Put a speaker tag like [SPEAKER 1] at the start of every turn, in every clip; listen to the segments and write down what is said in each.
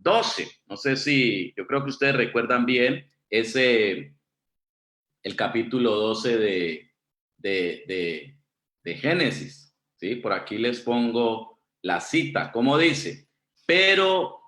[SPEAKER 1] 12. No sé si, yo creo que ustedes recuerdan bien el capítulo 12 de Génesis, ¿sí? Por aquí les pongo la cita, como dice, pero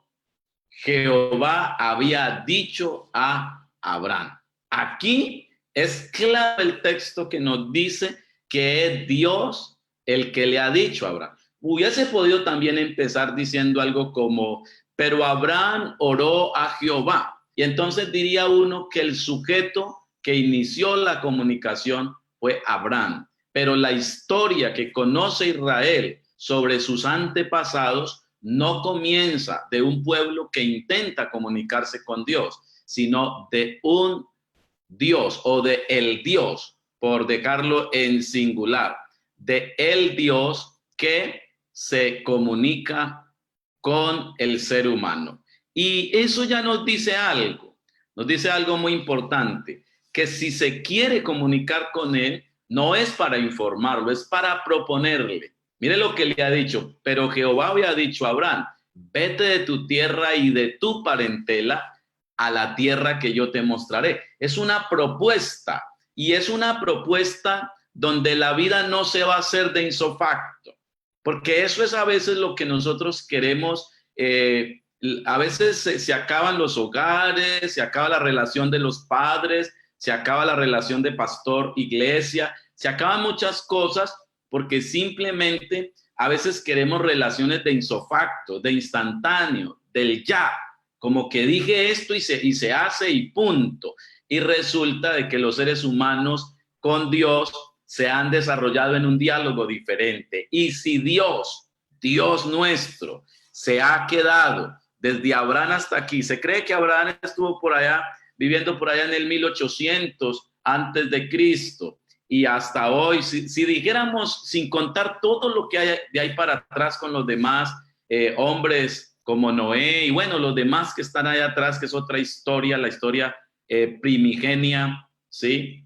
[SPEAKER 1] Jehová había dicho a Abraham. Aquí es claro el texto que nos dice que es Dios el que le ha dicho a Abraham. Hubiese podido también empezar diciendo algo como, pero Abraham oró a Jehová. Y entonces diría uno que el sujeto que inició la comunicación fue Abraham. Pero la historia que conoce Israel sobre sus antepasados no comienza de un pueblo que intenta comunicarse con Dios, sino de un Dios o de el Dios, por dejarlo en singular, de el Dios que se comunica con el ser humano. Y eso ya nos dice algo muy importante, que si se quiere comunicar con él, no es para informarlo, es para proponerle. Mire lo que le ha dicho, pero Jehová había dicho a Abraham, vete de tu tierra y de tu parentela a la tierra que yo te mostraré. Es una propuesta y es una propuesta donde la vida no se va a hacer de insofacto, porque eso es a veces lo que nosotros queremos. A veces se acaban los hogares, se acaba la relación de los padres, se acaba la relación de pastor-iglesia, se acaban muchas cosas porque simplemente a veces queremos relaciones de insofacto, de instantáneo, del ya, como que dije esto y se hace y punto. Y resulta de que los seres humanos con Dios se han desarrollado en un diálogo diferente. Y si Dios, Dios nuestro, se ha quedado desde Abraham hasta aquí, se cree que Abraham estuvo por allá, viviendo por allá en el 1800 antes de Cristo, y hasta hoy, si dijéramos, sin contar todo lo que hay de ahí para atrás con los demás hombres como Noé y bueno, los demás que están allá atrás, que es otra historia, la historia primigenia, ¿sí?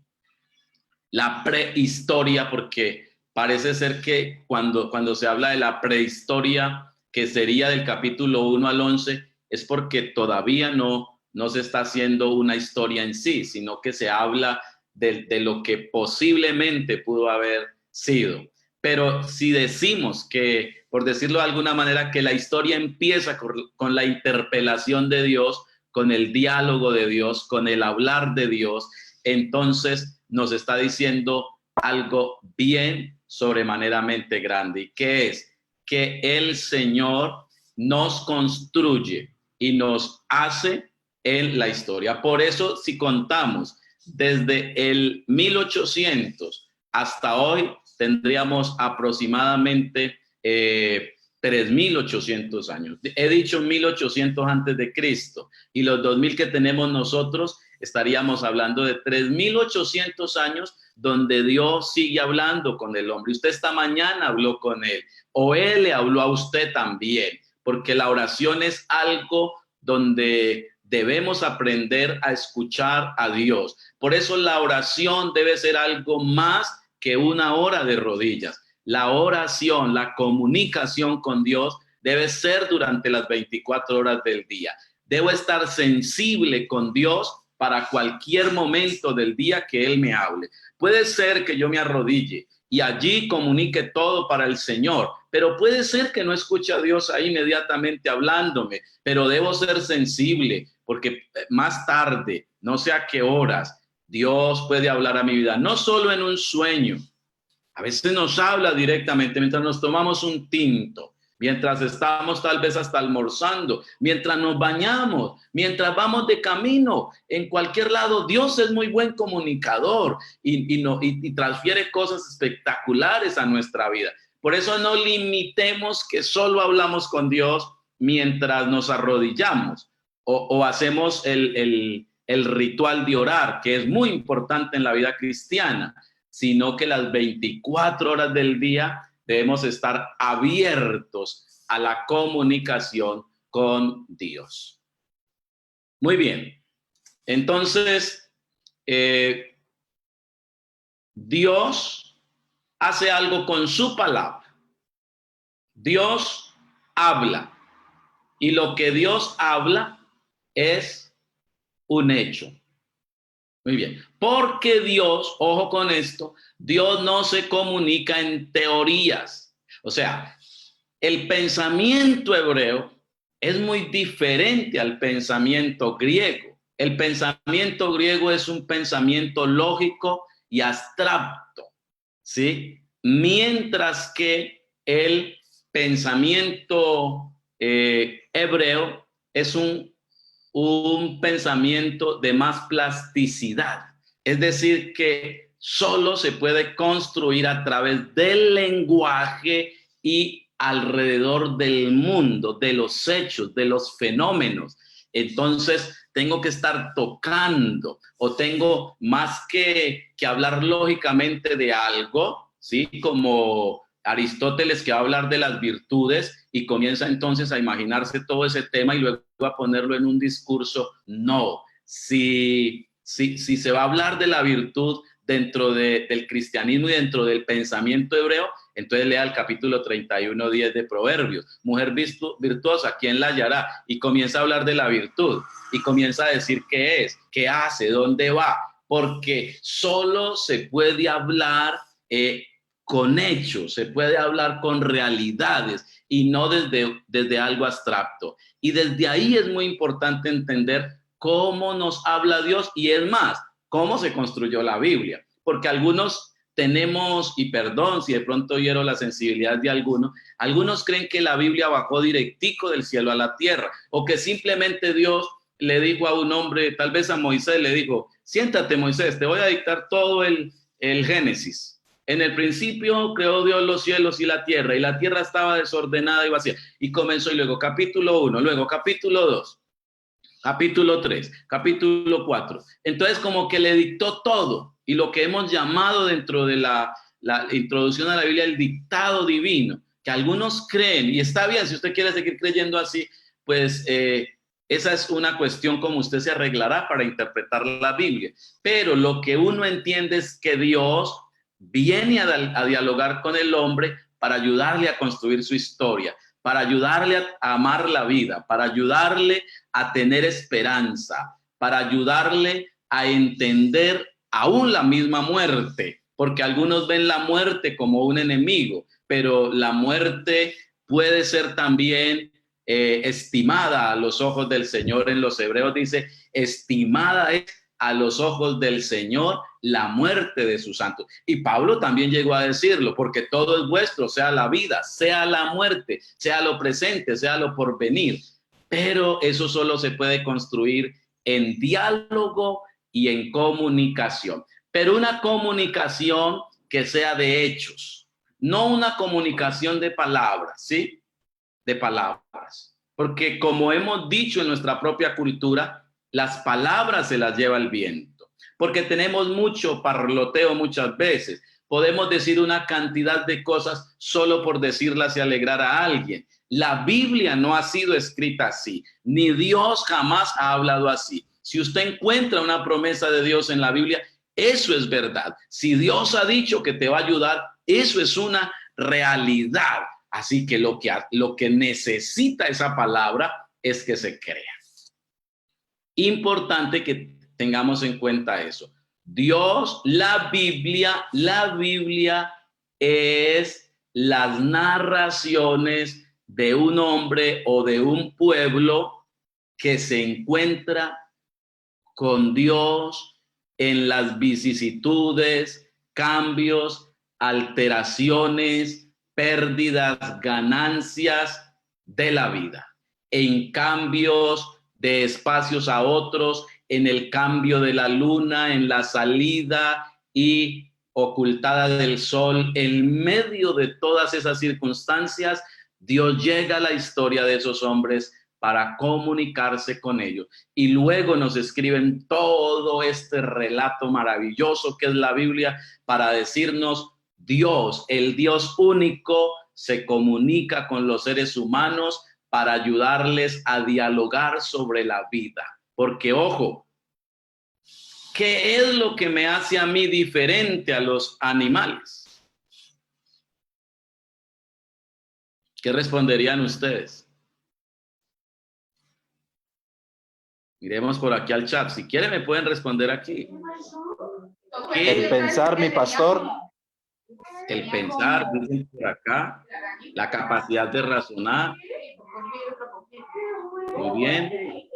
[SPEAKER 1] La prehistoria, porque parece ser que cuando se habla de la prehistoria, que sería del capítulo 1 al 11, es porque todavía no se está haciendo una historia en sí, sino que se habla de lo que posiblemente pudo haber sido. Pero si decimos que, por decirlo de alguna manera, que la historia empieza con la interpelación de Dios, con el diálogo de Dios, con el hablar de Dios, entonces nos está diciendo algo bien sobremaneramente grande. ¿Y qué es? Que el Señor nos construye y nos hace en la historia. Por eso, si contamos desde el 1800 hasta hoy, tendríamos aproximadamente 3.800 años. He dicho 1.800 antes de Cristo y los 2.000 que tenemos nosotros, estaríamos hablando de 3.800 años donde Dios sigue hablando con el hombre. Usted esta mañana habló con él o él le habló a usted también, porque la oración es algo donde debemos aprender a escuchar a Dios. Por eso la oración debe ser algo más que una hora de rodillas. La oración, la comunicación con Dios debe ser durante las 24 horas del día. Debo estar sensible con Dios para cualquier momento del día que Él me hable. Puede ser que yo me arrodille y allí comunique todo para el Señor, pero puede ser que no escuche a Dios ahí inmediatamente hablándome, pero debo ser sensible porque más tarde, no sé a qué horas, Dios puede hablar a mi vida, no solo en un sueño. A veces nos habla directamente mientras nos tomamos un tinto, mientras estamos tal vez hasta almorzando, mientras nos bañamos, mientras vamos de camino, en cualquier lado. Dios es muy buen comunicador y transfiere cosas espectaculares a nuestra vida. Por eso no limitemos que solo hablamos con Dios mientras nos arrodillamos o hacemos el ritual de orar, que es muy importante en la vida cristiana, sino que las 24 horas del día debemos estar abiertos a la comunicación con Dios. Muy bien. Entonces, Dios hace algo con su palabra. Dios habla. y lo que Dios habla es un hecho. Muy bien, porque Dios, ojo con esto, Dios no se comunica en teorías. O sea, el pensamiento hebreo es muy diferente al pensamiento griego. El pensamiento griego es un pensamiento lógico y abstracto, ¿sí? Mientras que el pensamiento hebreo es un pensamiento de más plasticidad. Es decir, que solo se puede construir a través del lenguaje y alrededor del mundo, de los hechos, de los fenómenos. Entonces, tengo que estar tocando o tengo más que hablar lógicamente de algo, ¿sí? Como Aristóteles, que va a hablar de las virtudes y comienza entonces a imaginarse todo ese tema y luego a ponerlo en un discurso. No, si se va a hablar de la virtud dentro del cristianismo y dentro del pensamiento hebreo, entonces lea el capítulo 31:10 de Proverbios. Mujer virtuosa, ¿quién la hallará? Y comienza a hablar de la virtud y comienza a decir qué es, qué hace, dónde va, porque solo se puede hablar con hechos, se puede hablar con realidades y no desde algo abstracto. Y desde ahí es muy importante entender cómo nos habla Dios y es más, cómo se construyó la Biblia. Porque algunos tenemos, y perdón si de pronto hiero la sensibilidad de algunos creen que la Biblia bajó directico del cielo a la tierra o que simplemente Dios le dijo a un hombre, tal vez a Moisés le dijo, siéntate Moisés, te voy a dictar todo el Génesis. En el principio creó Dios los cielos y la tierra estaba desordenada y vacía. Y comenzó y luego capítulo 1, luego capítulo 2, capítulo 3, capítulo 4. Entonces como que le dictó todo y lo que hemos llamado dentro de la introducción a la Biblia el dictado divino, que algunos creen, y está bien, si usted quiere seguir creyendo así, pues esa es una cuestión como usted se arreglará para interpretar la Biblia. Pero lo que uno entiende es que Dios viene a dialogar con el hombre para ayudarle a construir su historia, para ayudarle a amar la vida, para ayudarle a tener esperanza, para ayudarle a entender aún la misma muerte, porque algunos ven la muerte como un enemigo, pero la muerte puede ser también estimada a los ojos del Señor. En los Hebreos dice, estimada es a los ojos del Señor la muerte de sus santos. Y Pablo también llegó a decirlo, porque todo es vuestro, sea la vida, sea la muerte, sea lo presente, sea lo porvenir. Pero eso solo se puede construir en diálogo y en comunicación. Pero una comunicación que sea de hechos, no una comunicación de palabras, ¿sí? De palabras. Porque como hemos dicho en nuestra propia cultura, las palabras se las lleva el viento. Porque tenemos mucho parloteo muchas veces. Podemos decir una cantidad de cosas solo por decirlas y alegrar a alguien. La Biblia no ha sido escrita así, ni Dios jamás ha hablado así. Si usted encuentra una promesa de Dios en la Biblia, eso es verdad. Si Dios ha dicho que te va a ayudar, eso es una realidad. Así que lo que necesita esa palabra es que se crea. Importante que tengamos en cuenta eso. Dios, la Biblia es las narraciones de un hombre o de un pueblo que se encuentra con Dios en las vicisitudes, cambios, alteraciones, pérdidas, ganancias de la vida, en cambios de espacios a otros, en el cambio de la luna, en la salida y ocultada del sol. En medio de todas esas circunstancias, Dios llega a la historia de esos hombres para comunicarse con ellos. Y luego nos escriben todo este relato maravilloso que es la Biblia para decirnos, Dios, el Dios único, se comunica con los seres humanos para ayudarles a dialogar sobre la vida. Porque, ojo, ¿qué es lo que me hace a mí diferente a los animales? ¿Qué responderían ustedes? Miremos por aquí al chat. Si quieren me pueden responder aquí.
[SPEAKER 2] El pensar, mi pastor.
[SPEAKER 1] El pensar, dicen por acá. La capacidad de razonar. Muy bien.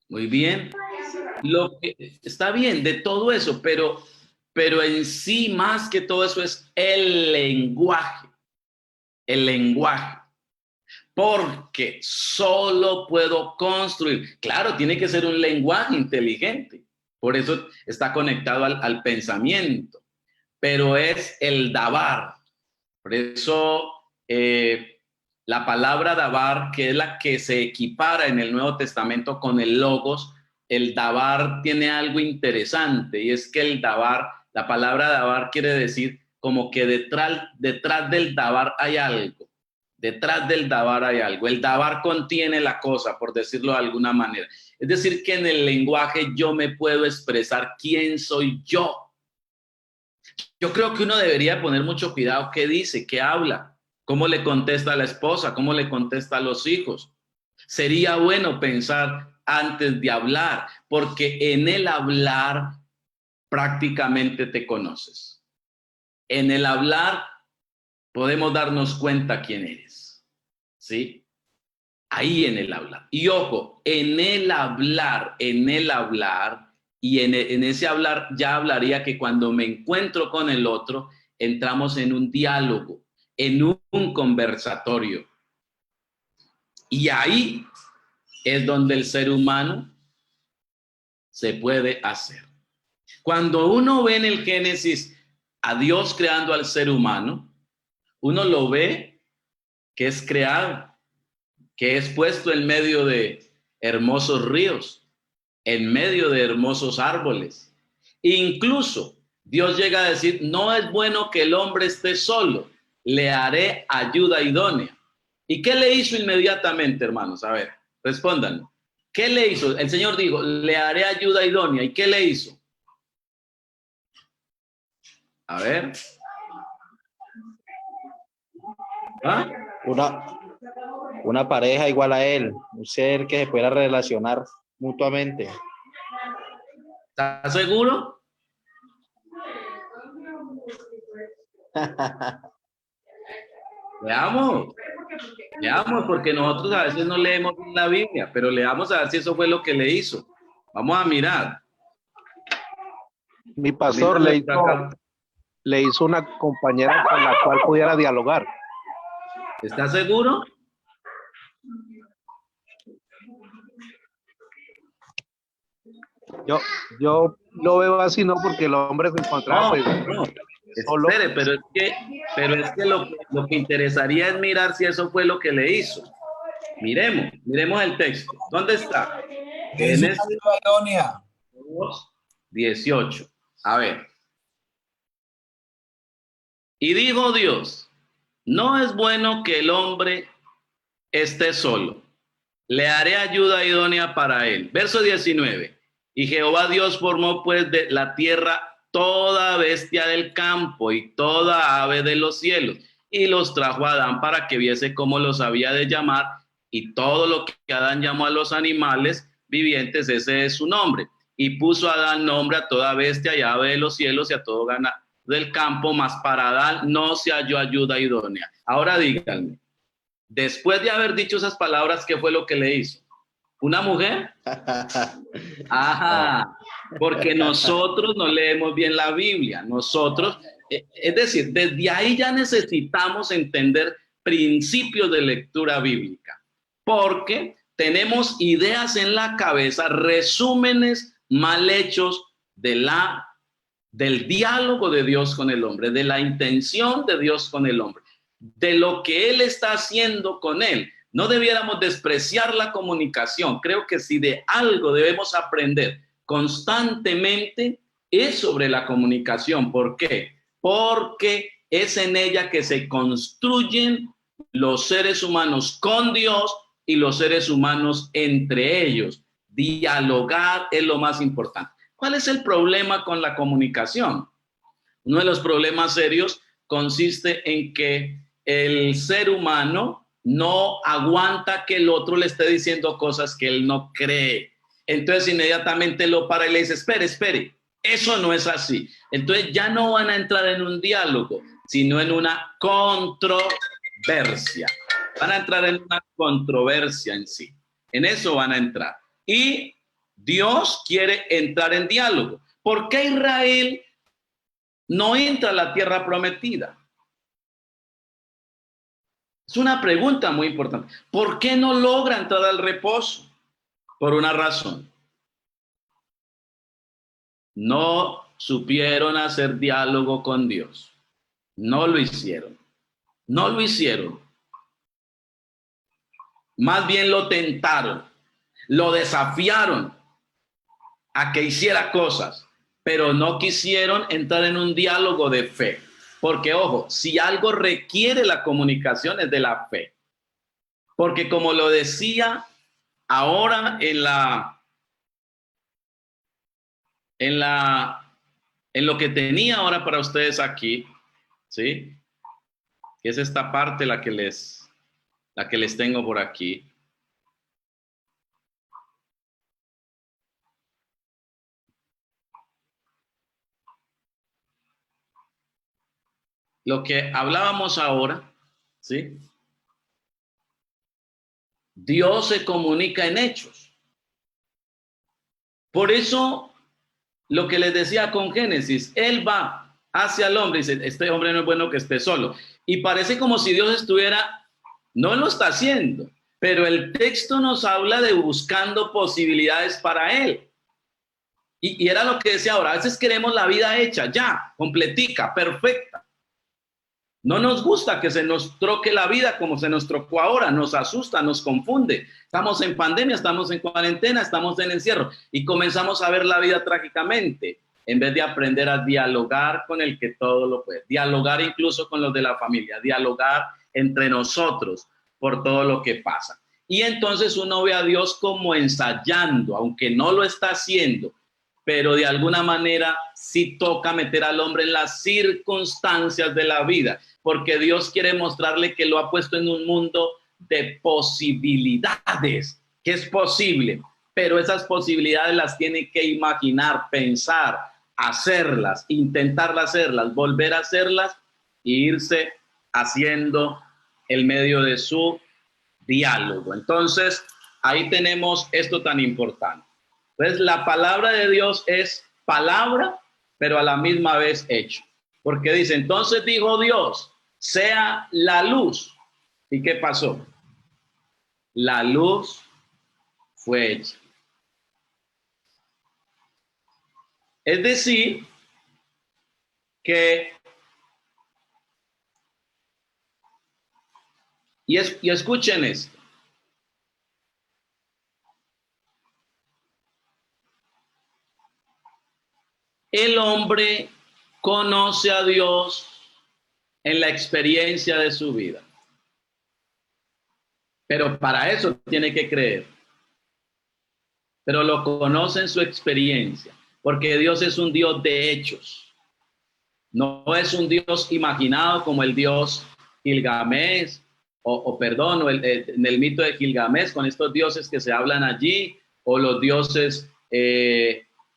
[SPEAKER 1] Muy bien. Lo que está bien de todo eso, pero en sí más que todo eso es el lenguaje. El lenguaje. Porque solo puedo construir. Claro, tiene que ser un lenguaje inteligente. Por eso está conectado al pensamiento. Pero es el dabar. Por eso la palabra dabar, que es la que se equipara en el Nuevo Testamento con el logos, el dabar tiene algo interesante, y es que el dabar, la palabra dabar quiere decir como que detrás del dabar hay algo. Detrás del dabar hay algo. El dabar contiene la cosa, por decirlo de alguna manera. Es decir, que en el lenguaje yo me puedo expresar quién soy yo. Yo creo que uno debería poner mucho cuidado qué dice, qué habla, cómo le contesta a la esposa, cómo le contesta a los hijos. Sería bueno pensar antes de hablar, porque en el hablar prácticamente te conoces. En el hablar podemos darnos cuenta quién eres, ¿sí? Ahí en el hablar. Y ojo, en el hablar, y en ese hablar ya hablaría que cuando me encuentro con el otro, entramos en un diálogo, en un conversatorio. Y ahí es donde el ser humano se puede hacer. Cuando uno ve en el Génesis a Dios creando al ser humano, uno lo ve que es creado, que es puesto en medio de hermosos ríos, en medio de hermosos árboles. Incluso Dios llega a decir, no es bueno que el hombre esté solo, le haré ayuda idónea. ¿Y qué le hizo inmediatamente, hermanos? A ver, respondan. ¿Qué le hizo? El Señor dijo, le haré ayuda idónea. ¿Y qué le hizo? A ver. ¿Ah?
[SPEAKER 2] Una pareja igual a él, un ser que se pueda relacionar mutuamente.
[SPEAKER 1] ¿Estás seguro? Veamos, porque nosotros a veces no leemos la Biblia, pero leamos a ver si eso fue lo que le hizo. Vamos a mirar.
[SPEAKER 2] Mi pastor le hizo una compañera con la cual pudiera dialogar.
[SPEAKER 1] ¿Estás seguro?
[SPEAKER 2] Yo lo veo así, no porque el hombre se encontraba
[SPEAKER 1] No.
[SPEAKER 2] solo.
[SPEAKER 1] Espere, pero es que lo que interesaría es mirar si eso fue lo que le hizo. Miremos el texto. ¿Dónde está? Génesis 18. A ver. Y dijo Dios, no es bueno que el hombre esté solo. Le haré ayuda idónea para él. Verso 19. Y Jehová Dios formó pues de la tierra toda bestia del campo y toda ave de los cielos, y los trajo a Adán para que viese cómo los había de llamar, y todo lo que Adán llamó a los animales vivientes, ese es su nombre. Y puso a Adán nombre a toda bestia y ave de los cielos y a todo ganado del campo, mas para Adán no se halló ayuda idónea. Ahora díganme, después de haber dicho esas palabras, ¿qué fue lo que le hizo? ¿Una mujer? Ajá, porque nosotros no leemos bien la Biblia. Nosotros, es decir, desde ahí ya necesitamos entender principios de lectura bíblica, porque tenemos ideas en la cabeza, resúmenes mal hechos del diálogo de Dios con el hombre, de la intención de Dios con el hombre, de lo que Él está haciendo con él. No debiéramos despreciar la comunicación. Creo que si de algo debemos aprender constantemente es sobre la comunicación. ¿Por qué? Porque es en ella que se construyen los seres humanos con Dios y los seres humanos entre ellos. Dialogar es lo más importante. ¿Cuál es el problema con la comunicación? Uno de los problemas serios consiste en que el ser humano no aguanta que el otro le esté diciendo cosas que él no cree. Entonces inmediatamente lo para y le dice, espere, eso no es así. Entonces ya no van a entrar en un diálogo, sino en una controversia. Van a entrar en una controversia en sí. En eso van a entrar. Y Dios quiere entrar en diálogo. ¿Por qué Israel no entra a la tierra prometida? Es una pregunta muy importante. ¿Por qué no logra entrar al reposo? Por una razón. No supieron hacer diálogo con Dios. No lo hicieron. No lo hicieron. Más bien lo tentaron. Lo desafiaron a que hiciera cosas, pero no quisieron entrar en un diálogo de fe. Porque, ojo, si algo requiere la comunicación es de la fe. Porque como lo decía ahora en lo que tenía ahora para ustedes aquí, ¿sí? Que es esta parte la que les tengo por aquí. Lo que hablábamos ahora, ¿sí? Dios se comunica en hechos. Por eso, lo que les decía con Génesis, Él va hacia el hombre y dice, este hombre no es bueno que esté solo. Y parece como si Dios estuviera, no lo está haciendo, pero el texto nos habla de buscando posibilidades para Él. Y era lo que decía ahora, a veces queremos la vida hecha, ya, completica, perfecta. No nos gusta que se nos troque la vida como se nos trocó ahora, nos asusta, nos confunde. Estamos en pandemia, estamos en cuarentena, estamos en encierro y comenzamos a ver la vida trágicamente en vez de aprender a dialogar con el que todo lo puede, dialogar incluso con los de la familia, dialogar entre nosotros por todo lo que pasa. Y entonces uno ve a Dios como ensayando, aunque no lo está haciendo, pero de alguna manera sí toca meter al hombre en las circunstancias de la vida, porque Dios quiere mostrarle que lo ha puesto en un mundo de posibilidades, que es posible, pero esas posibilidades las tiene que imaginar, pensar, hacerlas, intentar hacerlas, volver a hacerlas e irse haciendo el medio de su diálogo. Entonces, ahí tenemos esto tan importante. Entonces, la palabra de Dios es palabra, pero a la misma vez hecho. Porque dice, entonces dijo Dios, sea la luz. ¿Y qué pasó? La luz fue hecha. Es decir, que, y escuchen esto, el hombre conoce a Dios en la experiencia de su vida. Pero para eso tiene que creer. Pero lo conoce en su experiencia, porque Dios es un Dios de hechos. No es un Dios imaginado como el Dios Gilgamesh, en el mito de Gilgamesh, con estos dioses que se hablan allí, o los dioses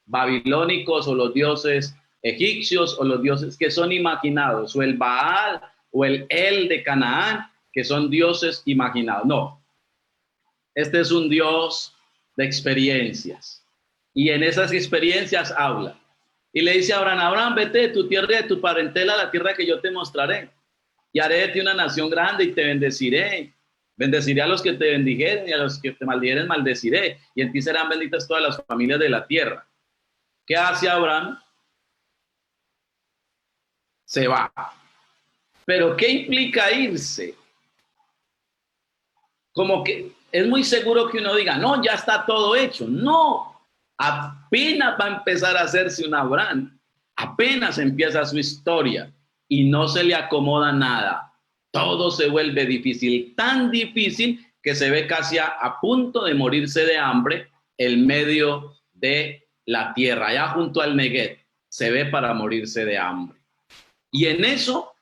[SPEAKER 1] babilónicos, o los dioses egipcios, o los dioses que son imaginados, o el Baal, o el El de Canaán, que son dioses imaginados. No, este es un Dios de experiencias. Y en esas experiencias habla. Y le dice a Abraham, Abraham, vete de tu tierra y de tu parentela a la tierra que yo te mostraré. Y haré de ti una nación grande y te bendeciré. Bendeciré a los que te bendijeren y a los que te maldijeren maldeciré. Y en ti serán benditas todas las familias de la tierra. ¿Qué hace Abraham? Se va. ¿Pero qué implica irse? Como que es muy seguro que uno diga, no, ya está todo hecho. No, apenas va a empezar a hacerse un Abraham, apenas empieza su historia y no se le acomoda nada. Todo se vuelve difícil, tan difícil que se ve casi a punto de morirse de hambre en medio de la tierra, allá junto al Negev, se ve para morirse de hambre. Y en eso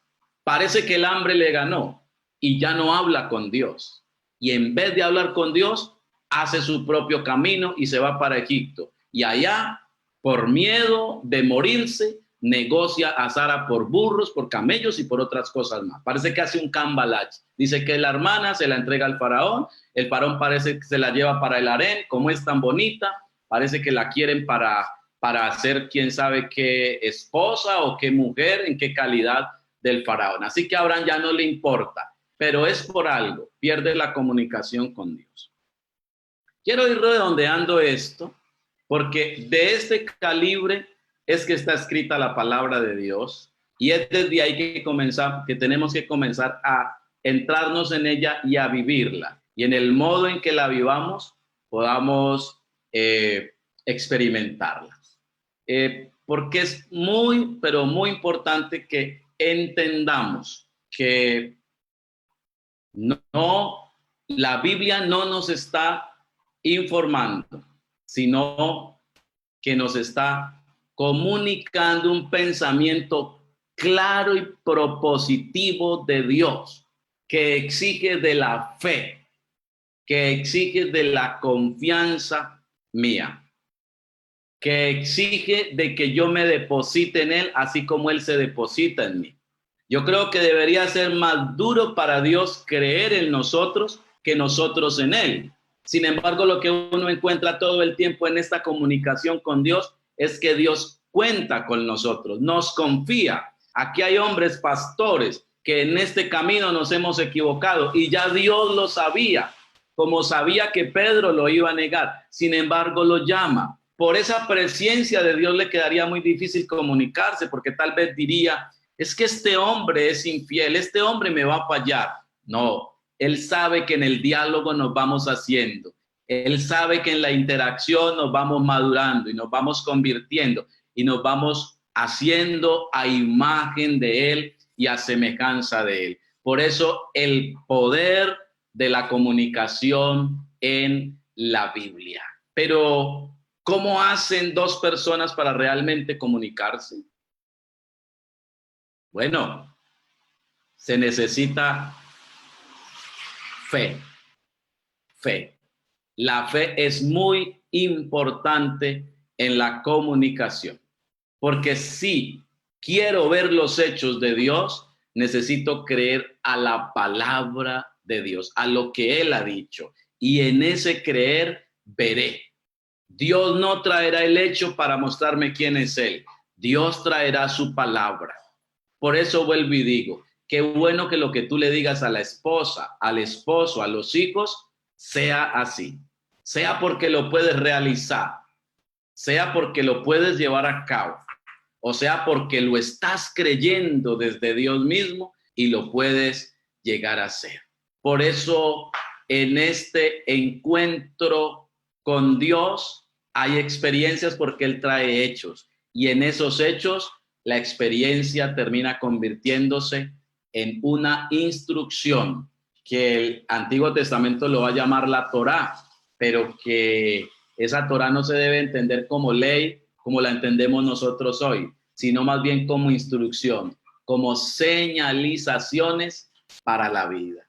[SPEAKER 1] parece que el hambre le ganó. y ya no habla con Dios. Y en vez de hablar con Dios, hace su propio camino y se va para Egipto. Y allá, por miedo de morirse, negocia a Sara por burros, por camellos y por otras cosas más. Parece que hace un cambalache. Dice que la hermana se la entrega al faraón, el faraón parece que se la lleva para el harén, como es tan bonita, parece que la quieren para hacer quién sabe qué esposa o qué mujer, en qué calidad del faraón. Así que a Abraham ya no le importa, pero es por algo, pierde la comunicación con Dios. Quiero ir redondeando esto, porque de este calibre es que está escrita la palabra de Dios, y es desde ahí que tenemos que comenzar a entrarnos en ella y a vivirla, y en el modo en que la vivamos podamos experimentarla. Porque es muy, pero muy importante que entendamos que la Biblia no nos está informando, sino que nos está comunicando un pensamiento claro y propositivo de Dios, que exige de la fe, que exige de la confianza mía, que exige de que yo me deposite en Él, así como Él se deposita en mí. Yo creo que debería ser más duro para Dios creer en nosotros que nosotros en Él. Sin embargo, lo que uno encuentra todo el tiempo en esta comunicación con Dios es que Dios cuenta con nosotros, nos confía. Aquí hay hombres pastores que en este camino nos hemos equivocado y ya Dios lo sabía, como sabía que Pedro lo iba a negar. Sin embargo, lo llama. Por esa presencia de Dios le quedaría muy difícil comunicarse, porque tal vez diría, es que este hombre es infiel, este hombre me va a fallar. No, él sabe que en el diálogo nos vamos haciendo. Él sabe que en la interacción nos vamos madurando y nos vamos convirtiendo y nos vamos haciendo a imagen de Él y a semejanza de Él. Por eso el poder de la comunicación en la Biblia. Pero ¿cómo hacen dos personas para realmente comunicarse? Bueno, se necesita fe. Fe. La fe es muy importante en la comunicación, porque si quiero ver los hechos de Dios, necesito creer a la palabra de Dios, a lo que Él ha dicho, y en ese creer veré. Dios no traerá el hecho para mostrarme quién es Él. Dios traerá su palabra. Por eso vuelvo y digo, qué bueno que lo que tú le digas a la esposa, al esposo, a los hijos, sea así. Sea porque lo puedes realizar, sea porque lo puedes llevar a cabo, o sea porque lo estás creyendo desde Dios mismo y lo puedes llegar a hacer. Por eso en este encuentro con Dios hay experiencias porque Él trae hechos y en esos hechos la experiencia termina convirtiéndose en una instrucción que el Antiguo Testamento lo va a llamar la Torá, pero que esa Torá no se debe entender como ley, como la entendemos nosotros hoy, sino más bien como instrucción, como señalizaciones para la vida.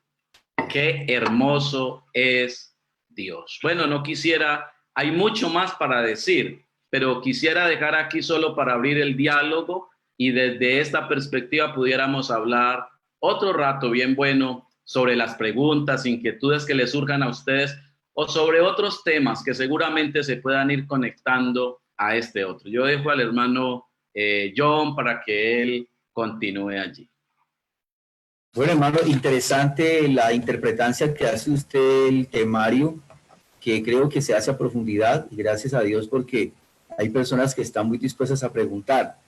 [SPEAKER 1] Qué hermoso es Dios. Bueno, no quisiera, hay mucho más para decir, pero quisiera dejar aquí solo para abrir el diálogo y desde esta perspectiva pudiéramos hablar otro rato bien bueno sobre las preguntas, inquietudes que les surjan a ustedes o sobre otros temas que seguramente se puedan ir conectando a este otro. Yo dejo al hermano John para que él continúe allí.
[SPEAKER 3] Bueno, hermano, interesante la interpretancia que hace usted el temario, que creo que se hace a profundidad, y gracias a Dios porque hay personas que están muy dispuestas a preguntar.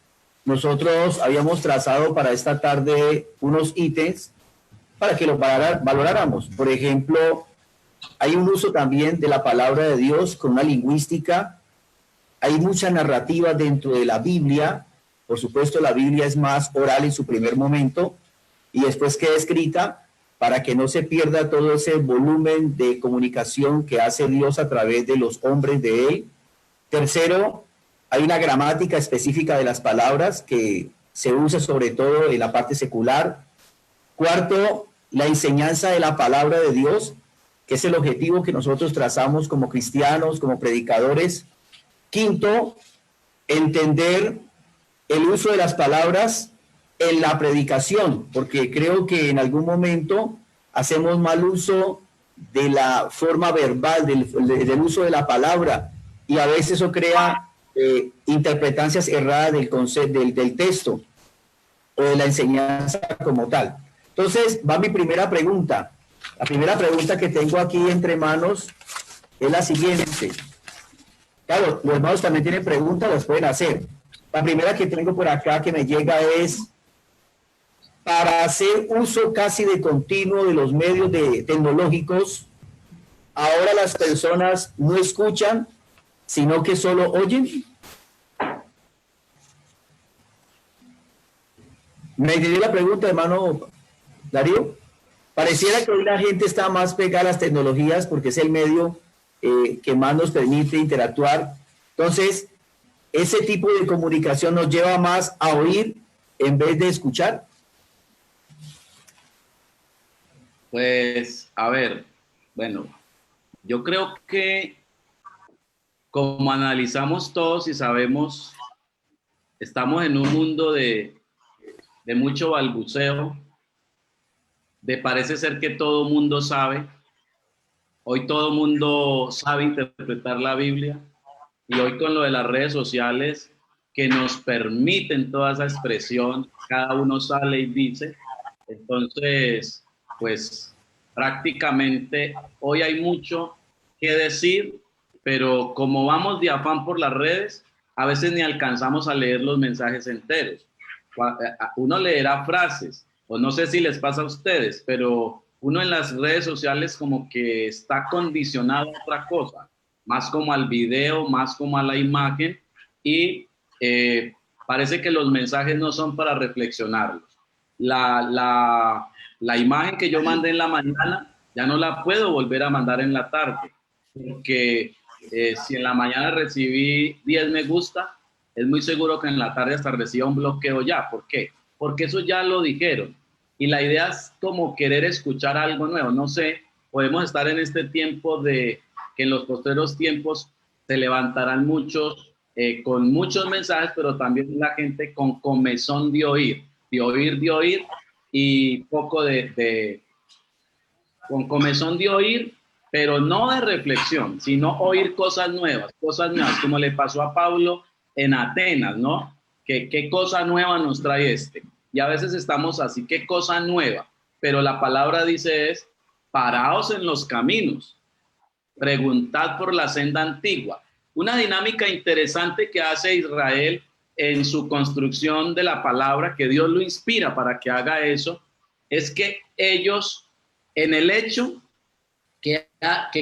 [SPEAKER 3] Nosotros habíamos trazado para esta tarde unos ítems para que los valoráramos. Por ejemplo, hay un uso también de la palabra de Dios con una lingüística. Hay mucha narrativa dentro de la Biblia. Por supuesto, la Biblia es más oral en su primer momento y después queda escrita para que no se pierda todo ese volumen de comunicación que hace Dios a través de los hombres de Él. Tercero, hay una gramática específica de las palabras que se usa sobre todo en la parte secular. Cuarto, la enseñanza de la palabra de Dios, que es el objetivo que nosotros trazamos como cristianos, como predicadores. Quinto, entender el uso de las palabras en la predicación, porque creo que en algún momento hacemos mal uso de la forma verbal, del uso de la palabra, y a veces eso crea interpretancias erradas del concepto, del texto o de la enseñanza como tal. Entonces, va mi primera pregunta. La primera pregunta que tengo aquí entre manos es la siguiente. Claro, los hermanos también tienen preguntas, las pueden hacer. La primera que tengo por acá que me llega es: para hacer uso casi de continuo de los medios tecnológicos, ahora las personas no escuchan, sino que solo oyen. ¿Me entendió la pregunta, hermano Darío? Pareciera que hoy la gente está más pegada a las tecnologías porque es el medio que más nos permite interactuar. Entonces, ese tipo de comunicación nos lleva más a oír en vez de escuchar.
[SPEAKER 1] Pues, a ver, bueno, yo creo que como analizamos todos y sabemos, estamos en un mundo de mucho balbuceo, de parece ser que todo mundo sabe. Hoy todo mundo sabe interpretar la Biblia, y hoy con lo de las redes sociales que nos permiten toda esa expresión, cada uno sale y dice. Entonces, pues prácticamente hoy hay mucho que decir, pero como vamos de afán por las redes, a veces ni alcanzamos a leer los mensajes enteros. Uno leerá frases, o no sé si les pasa a ustedes, pero uno en las redes sociales como que está condicionado a otra cosa, más como al video, más como a la imagen, y parece que los mensajes no son para reflexionarlos. La imagen que yo mandé en la mañana ya no la puedo volver a mandar en la tarde, porque si en la mañana recibí 10 me gusta, es muy seguro que en la tarde hasta reciba un bloqueo ya. ¿Por qué? Porque eso ya lo dijeron. Y la idea es como querer escuchar algo nuevo. No sé, podemos estar en este tiempo de que en los posteriores tiempos se levantarán muchos con muchos mensajes, pero también la gente con comezón de oír, y poco con comezón de oír, pero no de reflexión, sino oír cosas nuevas, como le pasó a Pablo en Atenas, ¿no? ¿Qué cosa nueva nos trae este? Y a veces estamos así, ¿qué cosa nueva? Pero la palabra dice es: paraos en los caminos, preguntad por la senda antigua. Una dinámica interesante que hace Israel en su construcción de la palabra, que Dios lo inspira para que haga eso, es que ellos, en el hecho que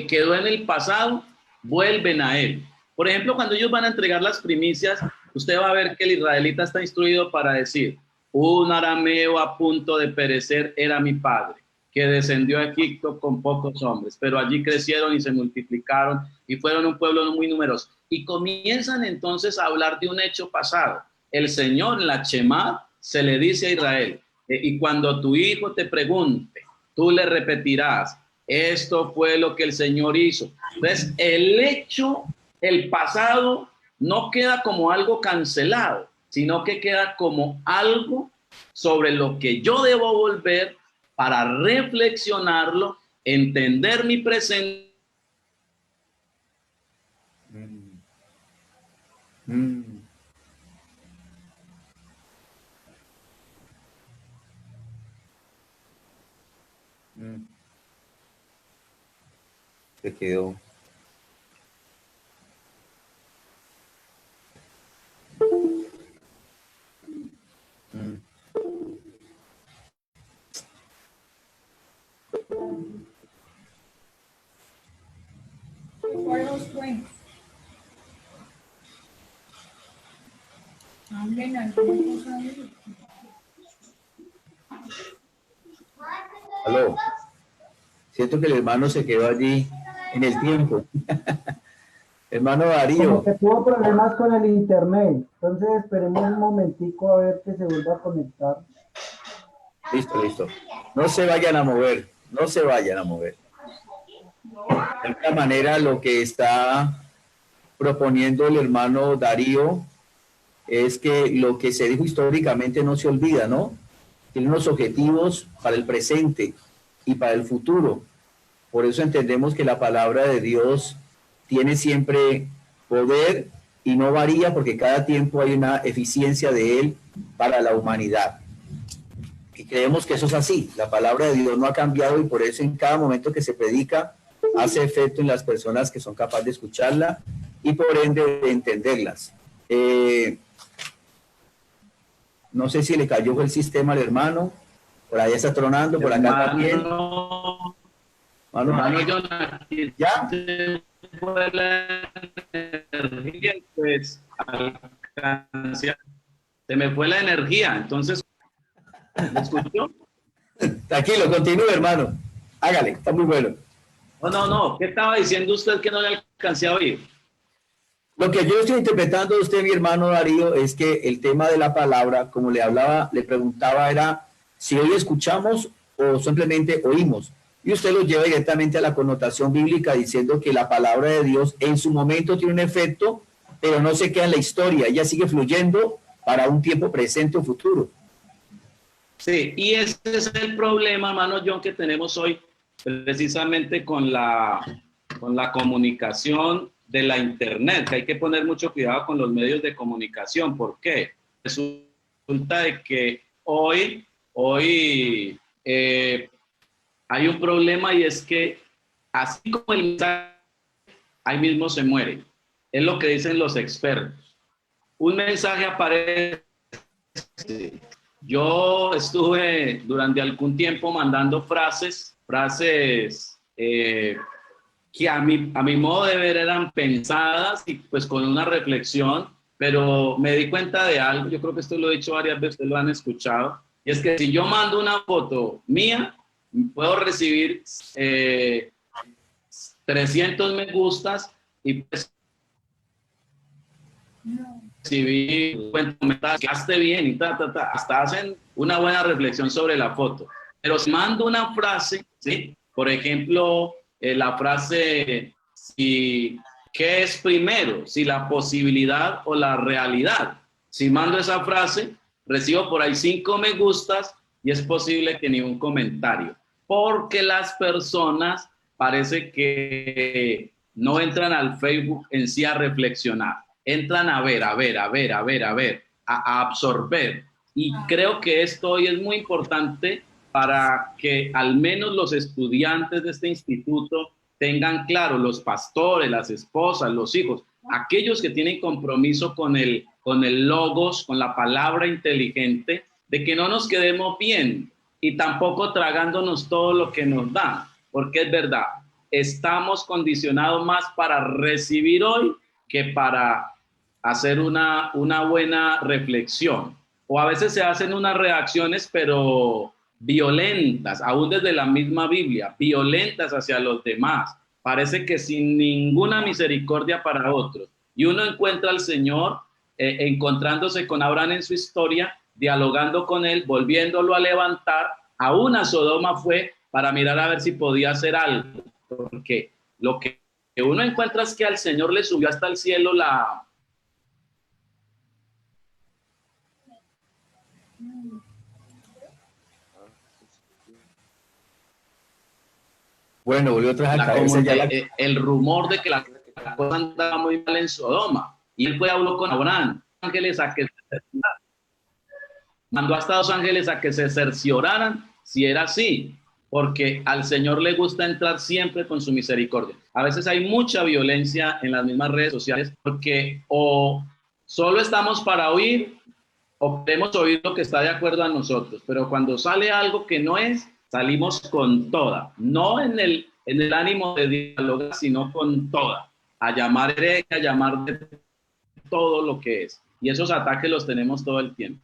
[SPEAKER 1] quedó en el pasado, vuelven a él. Por ejemplo, cuando ellos van a entregar las primicias, usted va a ver que el israelita está instruido para decir: un arameo a punto de perecer era mi padre, que descendió a Egipto con pocos hombres, pero allí crecieron y se multiplicaron y fueron un pueblo muy numeroso. Y comienzan entonces a hablar de un hecho pasado. El Señor, en la Shemá, se le dice a Israel, y cuando tu hijo te pregunte, tú le repetirás: esto fue lo que el Señor hizo. Entonces, el hecho, el pasado, no queda como algo cancelado, sino que queda como algo sobre lo que yo debo volver para reflexionarlo, entender mi presente.
[SPEAKER 3] Se quedó. Aló. Siento que el hermano se quedó allí en el tiempo. Hermano Darío.
[SPEAKER 4] Como que tuvo problemas con el internet. Entonces esperemos un momentico a ver que se vuelva a conectar.
[SPEAKER 3] Listo, listo. No se vayan a mover, no se vayan a mover. De alguna manera lo que está proponiendo el hermano Darío es que lo que se dijo históricamente no se olvida, ¿no? Tiene unos objetivos para el presente y para el futuro. Por eso entendemos que la palabra de Dios tiene siempre poder y no varía, porque cada tiempo hay una eficiencia de él para la humanidad. Y creemos que eso es así. La palabra de Dios no ha cambiado y por eso en cada momento que se predica hace efecto en las personas que son capaces de escucharla y por ende de entenderlas. No sé si le cayó el sistema al hermano, por ahí está tronando, por acá también.
[SPEAKER 1] Hermano Jonathan,
[SPEAKER 3] ¿Ya?
[SPEAKER 1] se fue la energía, pues, se me fue la energía, entonces, ¿me escuchó?
[SPEAKER 3] Tranquilo, continúe, hermano. Hágale, está muy bueno.
[SPEAKER 1] No, ¿qué estaba diciendo usted que no le alcancé a oír?
[SPEAKER 3] Lo que yo estoy interpretando de usted, mi hermano Darío, es que el tema de la palabra, como le hablaba, le preguntaba, era si hoy escuchamos o simplemente oímos. Y usted lo lleva directamente a la connotación bíblica diciendo que la palabra de Dios en su momento tiene un efecto, pero no se queda en la historia, ella sigue fluyendo para un tiempo presente o futuro.
[SPEAKER 1] Sí, y ese es el problema, hermano John, que tenemos hoy precisamente con la comunicación de la internet, que hay que poner mucho cuidado con los medios de comunicación. ¿Por qué? Resulta de que hoy hay un problema y es que así como el mensaje, ahí mismo se muere. Es lo que dicen los expertos. Un mensaje aparece. Yo estuve durante algún tiempo mandando frases que a mi modo de ver eran pensadas y pues con una reflexión, pero me di cuenta de algo, yo creo que esto lo he dicho varias veces, ustedes lo han escuchado, y es que si yo mando una foto mía, puedo recibir 300 me gustas y pues recibir comentarios, que esté bien y hasta hacen una buena reflexión sobre la foto. Pero si mando una frase, ¿sí? Por ejemplo, la frase, ¿qué es primero? Si la posibilidad o la realidad. Si mando esa frase, recibo por ahí 5 me gustas y es posible que ni un comentario. Porque las personas parece que no entran al Facebook en sí a reflexionar. Entran a ver, a absorber. Y creo que esto hoy es muy importante para que al menos los estudiantes de este instituto tengan claro, los pastores, las esposas, los hijos, aquellos que tienen compromiso con el logos, con la palabra inteligente, de que no nos quedemos bien y tampoco tragándonos todo lo que nos dan, porque es verdad, estamos condicionados más para recibir hoy que para hacer una buena reflexión. O a veces se hacen unas reacciones, pero violentas, aún desde la misma Biblia, violentas hacia los demás. Parece que sin ninguna misericordia para otros. Y uno encuentra al Señor encontrándose con Abraham en su historia, dialogando con él, volviéndolo a levantar. A una Sodoma fue para mirar a ver si podía hacer algo. Porque lo que uno encuentra es que al Señor le subió hasta el cielo la...
[SPEAKER 3] Bueno, volvió otra vez a caerse
[SPEAKER 1] el rumor de que la cosa andaba muy mal en Sodoma. Y él fue y habló con Abraham, ángeles a que mandó hasta 2 ángeles a que se cercioraran si era así, porque al Señor le gusta entrar siempre con su misericordia. A veces hay mucha violencia en las mismas redes sociales porque o solo estamos para oír o queremos oír lo que está de acuerdo a nosotros, pero cuando sale algo que no es, salimos con toda, no en el ánimo de dialogar, sino con toda, a llamar hereje, a llamar de todo lo que es. Y esos ataques los tenemos todo el tiempo.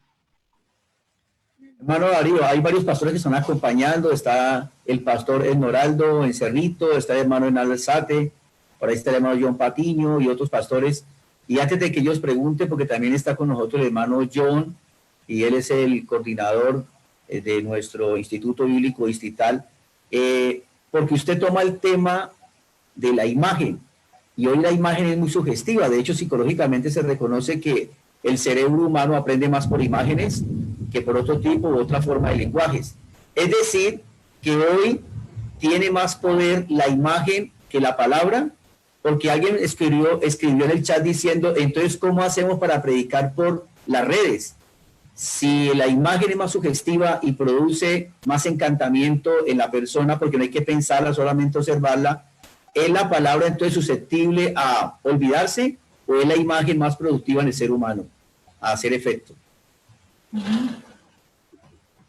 [SPEAKER 3] Hermano Darío, hay varios pastores que están acompañando, está el pastor Esnoraldo en Cerrito, está el hermano en Alzate, por ahí está el hermano John Patiño y otros pastores. Y antes de que ellos pregunten, porque también está con nosotros el hermano John, y él es el coordinador de nuestro Instituto Bíblico Distrital, porque usted toma el tema de la imagen, y hoy la imagen es muy sugestiva. De hecho, psicológicamente se reconoce que el cerebro humano aprende más por imágenes que por otro tipo u otra forma de lenguajes. Es decir, que hoy tiene más poder la imagen que la palabra, porque alguien escribió en el chat diciendo, entonces, ¿cómo hacemos para predicar por las redes? Si la imagen es más sugestiva y produce más encantamiento en la persona, porque no hay que pensarla, solamente observarla, ¿es la palabra entonces susceptible a olvidarse o es la imagen más productiva en el ser humano a hacer efecto?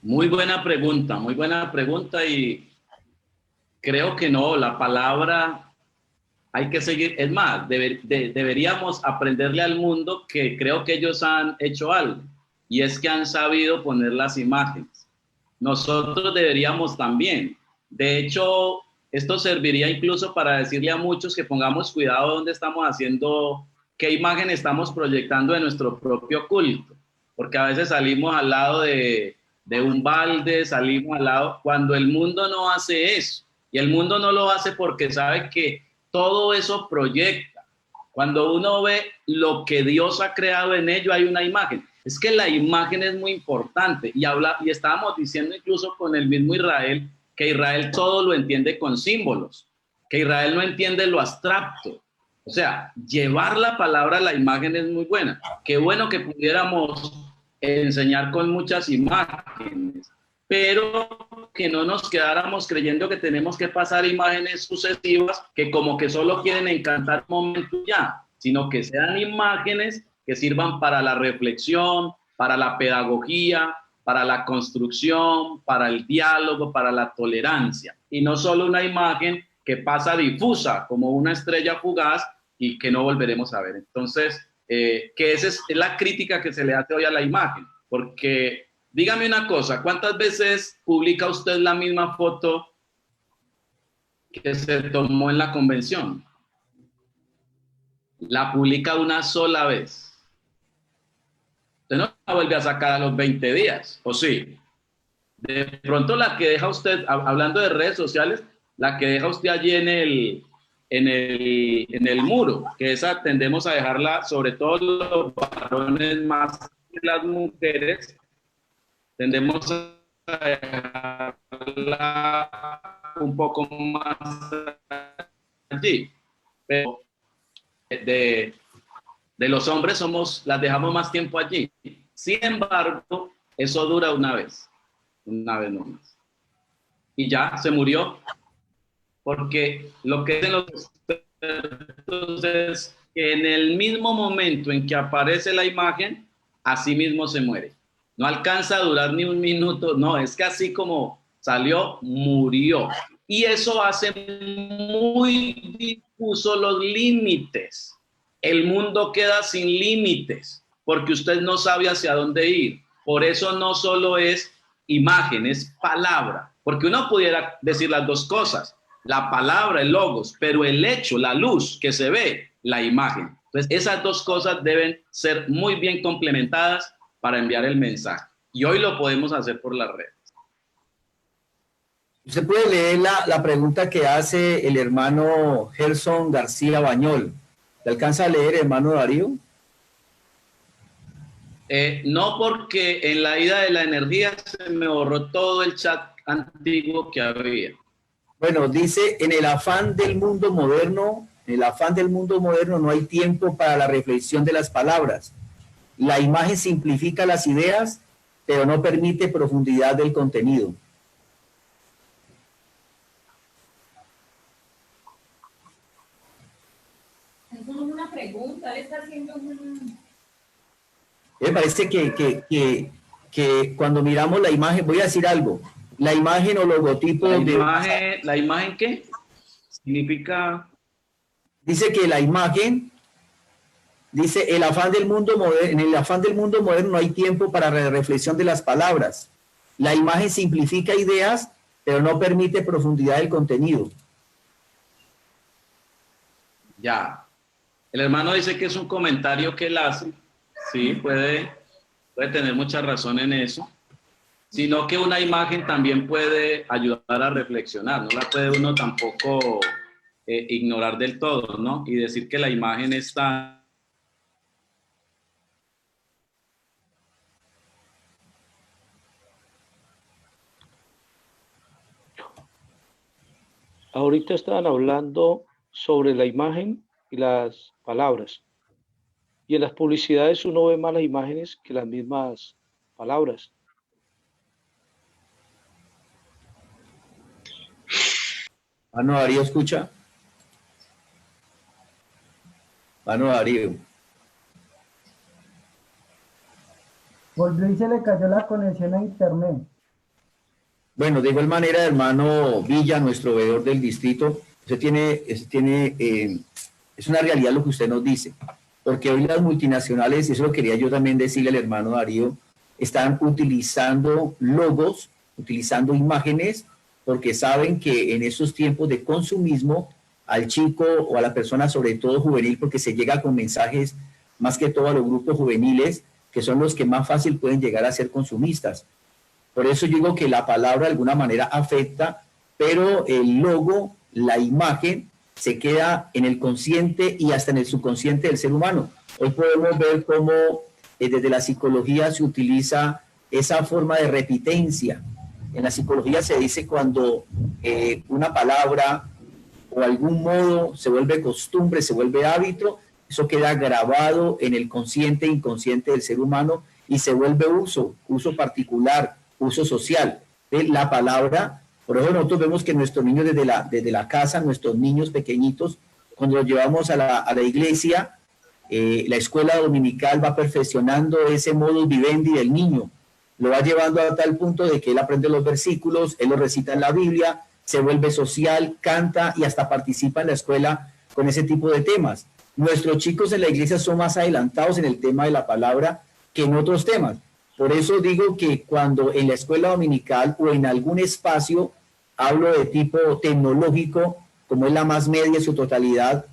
[SPEAKER 1] Muy buena pregunta y creo que no, la palabra hay que seguir, es más, deberíamos aprenderle al mundo que creo que ellos han hecho algo y es que han sabido poner las imágenes. Nosotros deberíamos también. De hecho, esto serviría incluso para decirle a muchos que pongamos cuidado donde estamos haciendo, qué imagen estamos proyectando de nuestro propio culto, porque a veces salimos al lado de un balde, salimos al lado, cuando el mundo no hace eso, y el mundo no lo hace porque sabe que todo eso proyecta. Cuando uno ve lo que Dios ha creado en ello, hay una imagen. Es que la imagen es muy importante, y estábamos diciendo incluso con el mismo Israel, que Israel todo lo entiende con símbolos, que Israel no entiende lo abstracto. O sea, llevar la palabra a la imagen es muy buena. Qué bueno que pudiéramos enseñar con muchas imágenes, pero que no nos quedáramos creyendo que tenemos que pasar imágenes sucesivas que como que solo quieren encantar un momento ya, sino que sean imágenes que sirvan para la reflexión, para la pedagogía, para la construcción, para el diálogo, para la tolerancia. Y no solo una imagen que pasa difusa como una estrella fugaz y que no volveremos a ver. Entonces, que esa es la crítica que se le hace hoy a la imagen. Porque, dígame una cosa, ¿cuántas veces publica usted la misma foto que se tomó en la convención? La publica una sola vez. Usted no la vuelve a sacar a los 20 días, ¿o sí? De pronto la que deja usted, hablando de redes sociales, la que deja usted allí en el muro, que esa tendemos a dejarla, sobre todo los varones más que las mujeres, tendemos a dejarla un poco más allí. Pero de los hombres las dejamos más tiempo allí. Sin embargo, eso dura una vez nomás. Y ya se murió, porque lo que dicen los expertos es que en el mismo momento en que aparece la imagen, así mismo se muere. No alcanza a durar ni un minuto, no, es que así como salió, murió. Y eso hace muy difuso los límites. El mundo queda sin límites porque usted no sabe hacia dónde ir. Por eso no solo es imagen, es palabra. Porque uno pudiera decir las dos cosas, la palabra, el logos, pero el hecho, la luz que se ve, la imagen. Entonces, esas dos cosas deben ser muy bien complementadas para enviar el mensaje. Y hoy lo podemos hacer por las redes.
[SPEAKER 3] Usted puede leer la pregunta que hace el hermano Gerson García Bañol. ¿Le alcanza a leer, hermano Darío?
[SPEAKER 1] No, porque en la ida de la energía se me borró todo el chat antiguo que había.
[SPEAKER 3] Bueno, dice, en el afán del mundo moderno no hay tiempo para la reflexión de las palabras. La imagen simplifica las ideas, pero no permite profundidad del contenido.
[SPEAKER 5] Eso no es una pregunta, él está haciendo un...
[SPEAKER 3] Me parece que cuando miramos la imagen, voy a decir algo, la imagen o logotipo...
[SPEAKER 1] ¿La imagen qué? Significa...
[SPEAKER 3] Dice que la imagen, dice, en el afán del mundo moderno no hay tiempo para la reflexión de las palabras. La imagen simplifica ideas, pero no permite profundidad del contenido.
[SPEAKER 1] Ya. El hermano dice que es un comentario que él hace. Sí, puede tener mucha razón en eso. sino que una imagen también puede ayudar a reflexionar, no la puede uno tampoco ignorar del todo, ¿no? Y decir que la imagen está...
[SPEAKER 6] Ahorita estaban hablando sobre la imagen y las palabras. Y en las publicidades uno ve más las imágenes que las mismas palabras.
[SPEAKER 3] Mano Darío, ¿escucha? Mano Darío.
[SPEAKER 4] Volvió y se le cayó la conexión a internet.
[SPEAKER 3] Bueno, de igual manera, hermano Villa, nuestro veedor del distrito, es una realidad lo que usted nos dice, porque hoy las multinacionales, y eso lo quería yo también decirle al hermano Darío, están utilizando logos, utilizando imágenes, porque saben que en estos tiempos de consumismo, al chico o a la persona, sobre todo juvenil, porque se llega con mensajes más que todo a los grupos juveniles, que son los que más fácil pueden llegar a ser consumistas. Por eso yo digo que la palabra de alguna manera afecta, pero el logo, la imagen, se queda en el consciente y hasta en el subconsciente del ser humano. Hoy podemos ver cómo desde la psicología se utiliza esa forma de repitencia. En la psicología se dice cuando una palabra o algún modo se vuelve costumbre, se vuelve hábito, eso queda grabado en el consciente e inconsciente del ser humano y se vuelve uso particular, uso social. La palabra, por eso nosotros vemos que nuestros niños desde la casa, nuestros niños pequeñitos, cuando los llevamos a la iglesia, la escuela dominical va perfeccionando ese modus vivendi del niño, lo va llevando a tal punto de que él aprende los versículos, él los recita en la Biblia, se vuelve social, canta y hasta participa en la escuela con ese tipo de temas. Nuestros chicos en la iglesia son más adelantados en el tema de la palabra que en otros temas. Por eso digo que cuando en la escuela dominical o en algún espacio hablo de tipo tecnológico, como es la más media en su totalidad,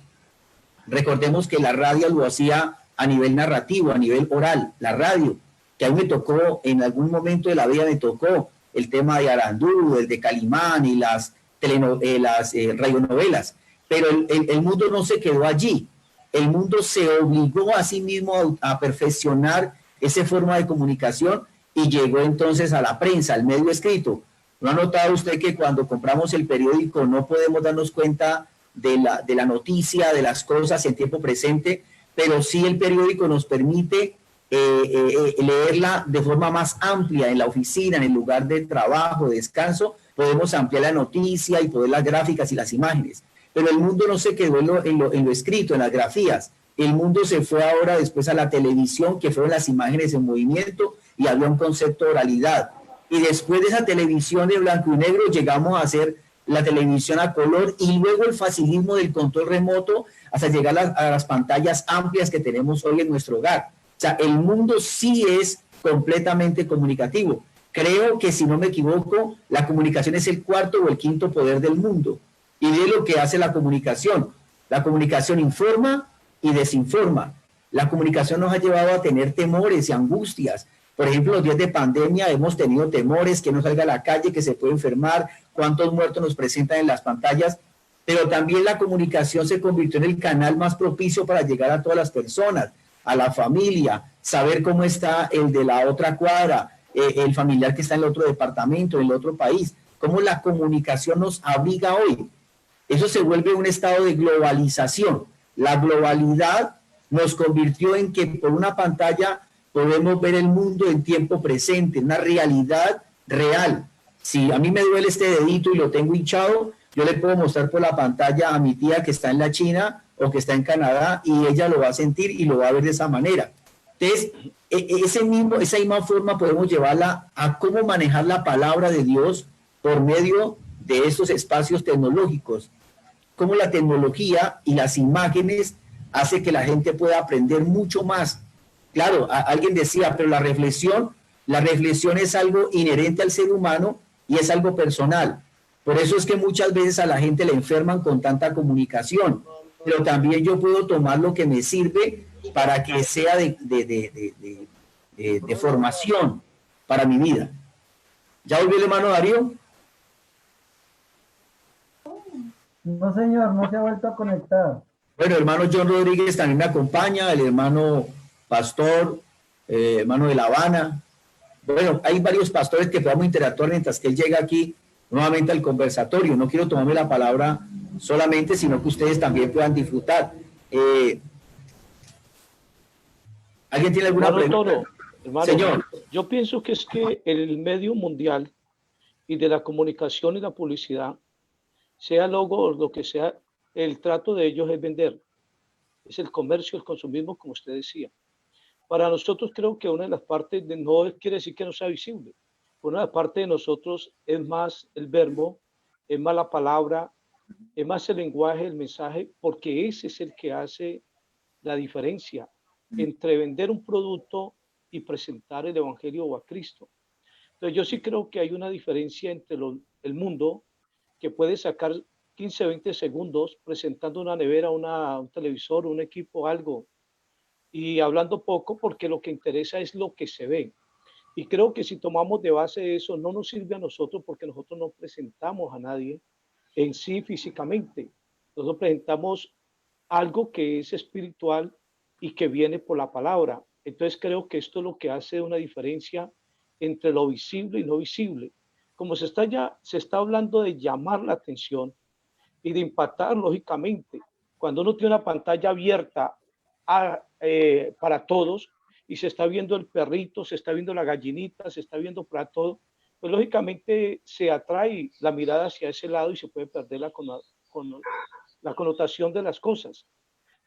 [SPEAKER 3] recordemos que la radio lo hacía a nivel narrativo, a nivel oral, la radio, que a mí me tocó, en algún momento de la vida me tocó el tema de Arandú, el de Calimán y las radionovelas, pero el mundo no se quedó allí, el mundo se obligó a sí mismo a perfeccionar esa forma de comunicación y llegó entonces a la prensa, al medio escrito. ¿No ha notado usted que cuando compramos el periódico no podemos darnos cuenta de la noticia, de las cosas en tiempo presente, pero sí el periódico nos permite leerla de forma más amplia en la oficina, en el lugar de trabajo, de descanso, podemos ampliar la noticia y poder las gráficas y las imágenes. Pero el mundo no se quedó en lo escrito, en las grafías. El mundo se fue ahora después a la televisión, que fueron las imágenes en movimiento y había un concepto de oralidad. Y después de esa televisión de blanco y negro llegamos a hacer la televisión a color y luego el facilismo del control remoto hasta llegar a las pantallas amplias que tenemos hoy en nuestro hogar. O sea, el mundo sí es completamente comunicativo. Creo que, si no me equivoco, la comunicación es el cuarto o el quinto poder del mundo. Y de lo que hace la comunicación. La comunicación informa y desinforma. La comunicación nos ha llevado a tener temores y angustias. Por ejemplo, los días de pandemia hemos tenido temores, que no salga a la calle, que se puede enfermar, cuántos muertos nos presentan en las pantallas, pero también la comunicación se convirtió en el canal más propicio para llegar a todas las personas, a la familia, saber cómo está el de la otra cuadra, el familiar que está en el otro departamento, en el otro país, cómo la comunicación nos abriga hoy. Eso se vuelve un estado de globalización. La globalidad nos convirtió en que por una pantalla podemos ver el mundo en tiempo presente, una realidad real. Si a mí me duele este dedito y lo tengo hinchado, yo le puedo mostrar por la pantalla a mi tía que está en la China o que está en Canadá y ella lo va a sentir y lo va a ver de esa manera. Entonces, esa misma forma podemos llevarla a cómo manejar la palabra de Dios por medio de estos espacios tecnológicos. Cómo la tecnología y las imágenes hace que la gente pueda aprender mucho más. Claro, alguien decía, pero la reflexión es algo inherente al ser humano y es algo personal. Por eso es que muchas veces a la gente le enferman con tanta comunicación. Pero también yo puedo tomar lo que me sirve para que sea de formación para mi vida. ¿Ya volvió el hermano Darío?
[SPEAKER 4] No, señor, no se ha vuelto a conectar.
[SPEAKER 3] Bueno, el hermano John Rodríguez también me acompaña, el hermano Pastor, hermano de La Habana. Bueno, hay varios pastores que podamos interactuar mientras que él llega aquí nuevamente al conversatorio. No quiero tomarme la palabra solamente, sino que ustedes también puedan disfrutar. ¿Alguien tiene alguna
[SPEAKER 6] Hermano
[SPEAKER 3] pregunta?
[SPEAKER 6] Toro, hermano,
[SPEAKER 3] Señor.
[SPEAKER 6] yo pienso que es que el medio mundial y de la comunicación y la publicidad, sea logo o lo que sea, el trato de ellos es vender. Es el comercio, el consumismo, como usted decía. Para nosotros creo que una de las partes de no quiere decir que no sea visible. Una de las partes de nosotros es más el verbo, es más la palabra, es más el lenguaje, el mensaje, porque ese es el que hace la diferencia entre vender un producto y presentar el evangelio o a Cristo. Entonces yo sí creo que hay una diferencia entre el mundo que puede sacar 15, 20 segundos presentando una nevera, un televisor, un equipo, algo, y hablando poco porque lo que interesa es lo que se ve. Y creo que si tomamos de base eso, no nos sirve a nosotros porque nosotros no presentamos a nadie en sí físicamente. Nosotros presentamos algo que es espiritual y que viene por la palabra. Entonces creo que esto es lo que hace una diferencia entre lo visible y no visible. Como se está hablando de llamar la atención y de impactar lógicamente, cuando uno tiene una pantalla abierta para todos y se está viendo el perrito, se está viendo la gallinita, se está viendo para todo, pues lógicamente se atrae la mirada hacia ese lado y se puede perder la connotación de las cosas.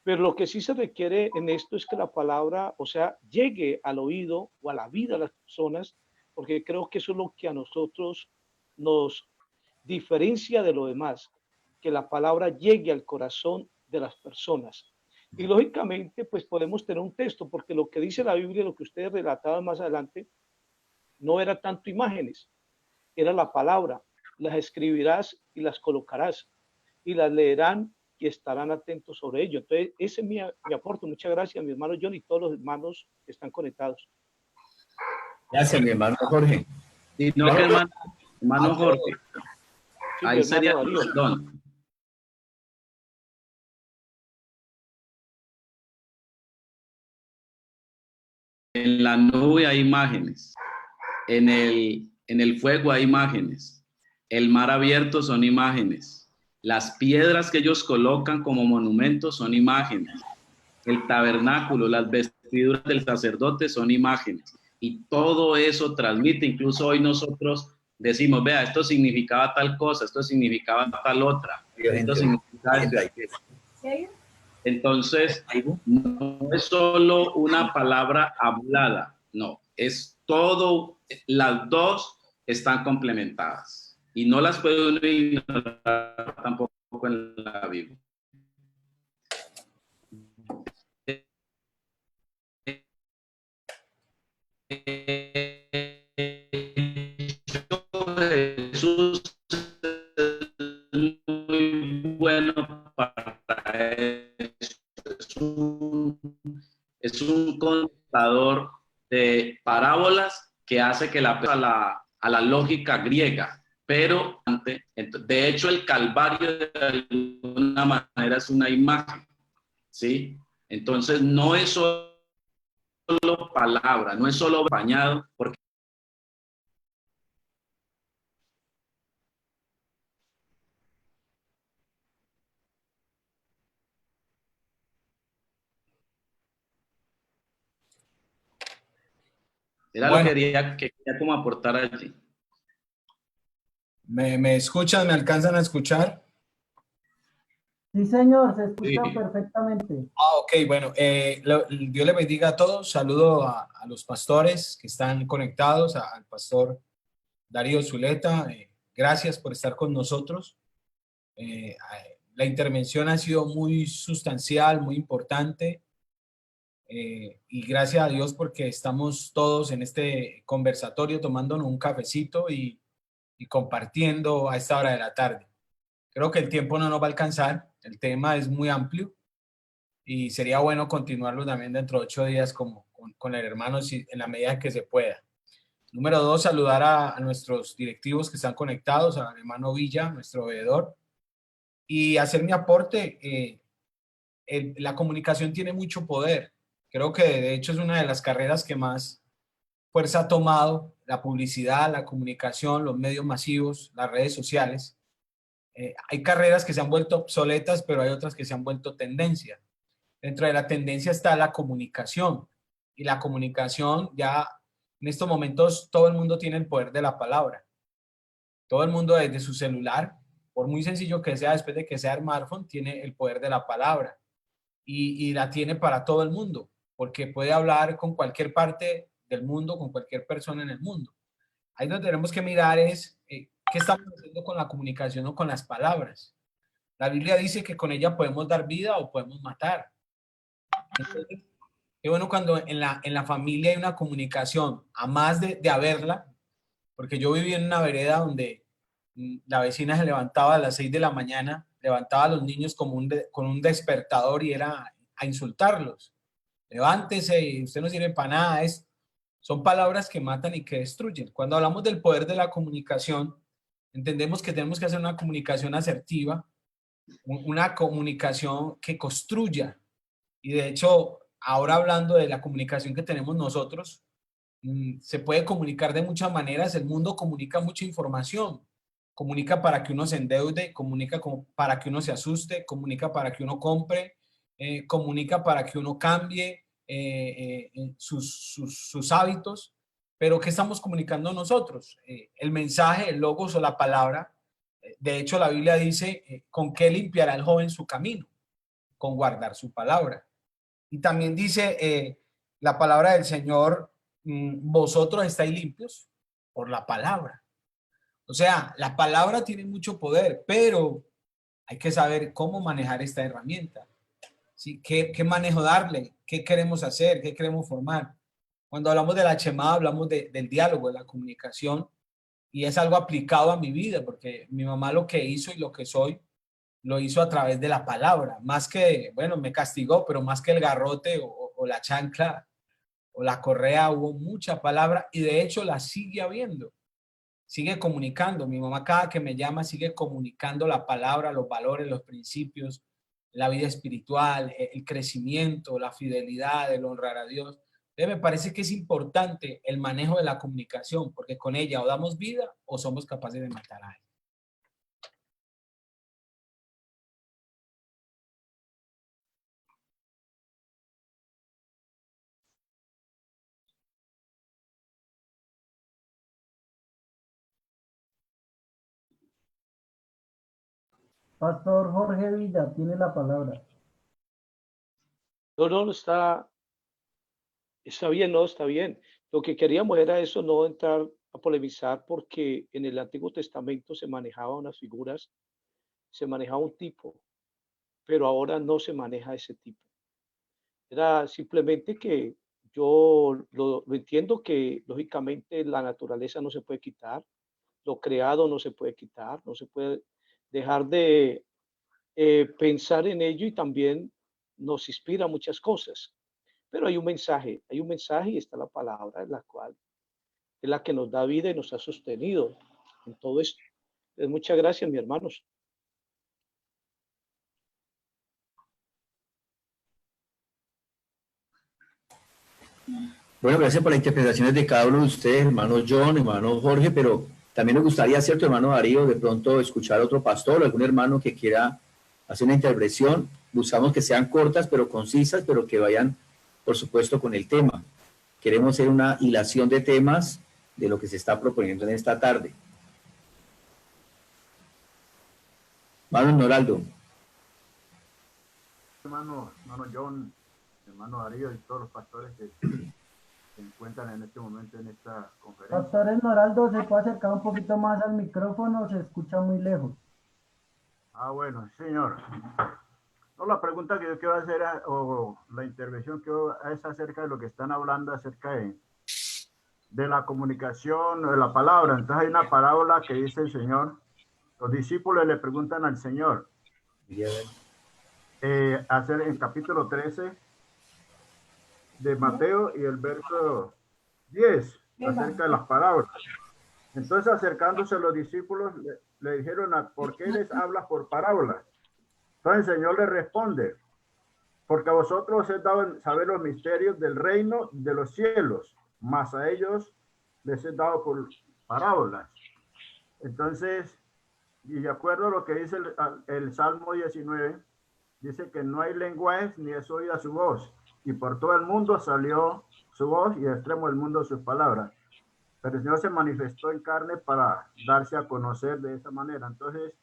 [SPEAKER 6] Pero lo que sí se requiere en esto es que la palabra, o sea, llegue al oído o a la vida de las personas, porque creo que eso es lo que a nosotros nos diferencia de lo demás, que la palabra llegue al corazón de las personas. Y lógicamente, pues podemos tener un texto, porque lo que dice la Biblia, lo que ustedes relataban más adelante, no era tanto imágenes, era la palabra. Las escribirás y las colocarás, y las leerán y estarán atentos sobre ello. Entonces, ese es mi aporte. Muchas gracias, mi hermano John y todos los hermanos que están conectados.
[SPEAKER 3] Gracias, mi hermano Jorge.
[SPEAKER 1] Y no que hermano Jorge,
[SPEAKER 6] Sí,
[SPEAKER 1] ahí sería,
[SPEAKER 6] Darío.
[SPEAKER 1] perdón. En la nube hay imágenes, en el fuego hay imágenes, el mar abierto son imágenes, las piedras que ellos colocan como monumentos son imágenes, el tabernáculo, las vestiduras del sacerdote son imágenes, y todo eso transmite. Incluso hoy nosotros decimos, vea, esto significaba tal cosa, esto significaba tal otra, esto significaba esto. Entonces, no es solo una palabra hablada, no, es todo, las dos están complementadas y no las puede uno ignorar tampoco en la Biblia. Jesús es muy bueno para eso. Es un contador de parábolas que hace que a la lógica griega, pero de hecho el Calvario de alguna manera es una imagen, ¿sí? Entonces no es solo palabra, no es solo bañado, porque era
[SPEAKER 7] Bueno,
[SPEAKER 1] lo que quería como aportar allí.
[SPEAKER 7] ¿me escuchan? ¿Me alcanzan a escuchar?
[SPEAKER 4] Sí, señor, se escucha
[SPEAKER 1] Sí.
[SPEAKER 4] perfectamente.
[SPEAKER 7] Ok, bueno, Dios le bendiga a todos. Saludo a los pastores que están conectados, al pastor Darío Zuleta. Gracias por estar con nosotros. La intervención ha sido muy sustancial, muy importante. Y gracias a Dios porque estamos todos en este conversatorio tomándonos un cafecito y compartiendo a esta hora de la tarde. Creo que el tiempo no nos va a alcanzar, el tema es muy amplio y sería bueno continuarlo también dentro de 8 días con el hermano en la medida que se pueda. Número 2, saludar a nuestros directivos que están conectados, al hermano Villa, nuestro veedor, y hacer mi aporte. La comunicación tiene mucho poder. Creo que de hecho es una de las carreras que más fuerza ha tomado, la publicidad, la comunicación, los medios masivos, las redes sociales. Hay carreras que se han vuelto obsoletas, pero hay otras que se han vuelto tendencia. Dentro de la tendencia está la comunicación, y la comunicación ya en estos momentos todo el mundo tiene el poder de la palabra. Todo el mundo desde su celular, por muy sencillo que sea, después de que sea smartphone, tiene el poder de la palabra, y la tiene para todo el mundo, porque puede hablar con cualquier parte del mundo, con cualquier persona en el mundo. Ahí lo que tenemos que mirar es qué estamos haciendo con la comunicación o con las palabras. La Biblia dice que con ella podemos dar vida o podemos matar. Entonces, qué bueno cuando en la familia hay una comunicación, a más de haberla, porque yo viví en una vereda donde la vecina se levantaba a las 6 de la mañana, levantaba a los niños como con un despertador y era a insultarlos. Levántese, y usted no sirve para nada. Son palabras que matan y que destruyen. Cuando hablamos del poder de la comunicación, entendemos que tenemos que hacer una comunicación asertiva, una comunicación que construya. Y de hecho, ahora hablando de la comunicación que tenemos nosotros, se puede comunicar de muchas maneras. El mundo comunica mucha información. Comunica para que uno se endeude, comunica para que uno se asuste, comunica para que uno compre, comunica para que uno cambie sus hábitos. Pero ¿qué estamos comunicando nosotros? El mensaje, el logos o la palabra. De hecho, la Biblia dice, ¿con qué limpiará el joven su camino? Con guardar su palabra. Y también dice la palabra del Señor, vosotros estáis limpios por la palabra. O sea, la palabra tiene mucho poder, pero hay que saber cómo manejar esta herramienta. ¿Sí? ¿Qué manejo darle? ¿Qué queremos hacer? ¿Qué queremos formar? Cuando hablamos de la Shema, hablamos del diálogo, de la comunicación, y es algo aplicado a mi vida, porque mi mamá lo que hizo y lo que soy, lo hizo a través de la palabra. Más que, bueno, me castigó, pero más que el garrote o la chancla o la correa, hubo mucha palabra, y de hecho la sigue habiendo. Sigue comunicando. Mi mamá cada que me llama sigue comunicando la palabra, los valores, los principios, la vida espiritual, el crecimiento, la fidelidad, el honrar a Dios. Entonces me parece que es importante el manejo de la comunicación, porque con ella o damos vida o somos capaces de matar a alguien.
[SPEAKER 4] Pastor Jorge Villa tiene la palabra.
[SPEAKER 6] No, está bien, no, está bien. Lo que queríamos era eso, no entrar a polemizar, porque en el Antiguo Testamento se manejaban unas figuras, se manejaba un tipo, pero ahora no se maneja ese tipo. Era simplemente que yo lo entiendo, que lógicamente la naturaleza no se puede quitar, lo creado no se puede quitar, no se puede dejar de pensar en ello, y también nos inspira muchas cosas. Pero hay un mensaje y está la palabra, en la cual es la que nos da vida y nos ha sostenido en todo esto. Muchas gracias, mis hermanos.
[SPEAKER 3] Bueno, gracias por las interpretaciones de cada uno de ustedes, hermano John, hermano Jorge, pero también nos gustaría, cierto, hermano Darío, de pronto escuchar a otro pastor o algún hermano que quiera hacer una intervención. Buscamos que sean cortas, pero concisas, pero que vayan, por supuesto, con el tema. Queremos hacer una hilación de temas de lo que se está proponiendo en esta tarde. Hermano Noraldo.
[SPEAKER 8] Hermano John, hermano Darío y todos los pastores que se encuentran en este momento en esta conferencia.
[SPEAKER 4] Pastor Esmeraldo, ¿se puede acercar un poquito más al micrófono? Se escucha muy lejos.
[SPEAKER 8] Ah, bueno, señor. No, la pregunta que yo quiero hacer, o la intervención que es acerca de lo que están hablando acerca de la comunicación, de la palabra. Entonces hay una parábola que dice el Señor, los discípulos le preguntan al Señor, hacer en capítulo 13 de Mateo y el verso 10. acerca de las parábolas. Entonces, acercándose los discípulos, le dijeron, ¿por qué les hablas por parábolas? Entonces el Señor le responde, porque a vosotros os he dado saber los misterios del reino de los cielos, mas a ellos les he dado por parábolas. Entonces, y de acuerdo a lo que dice el Salmo 19, dice que no hay lenguajes ni es oída su voz, y por todo el mundo salió su voz y de extremo del mundo sus palabras. Pero el Señor se manifestó en carne para darse a conocer de esa manera. Entonces,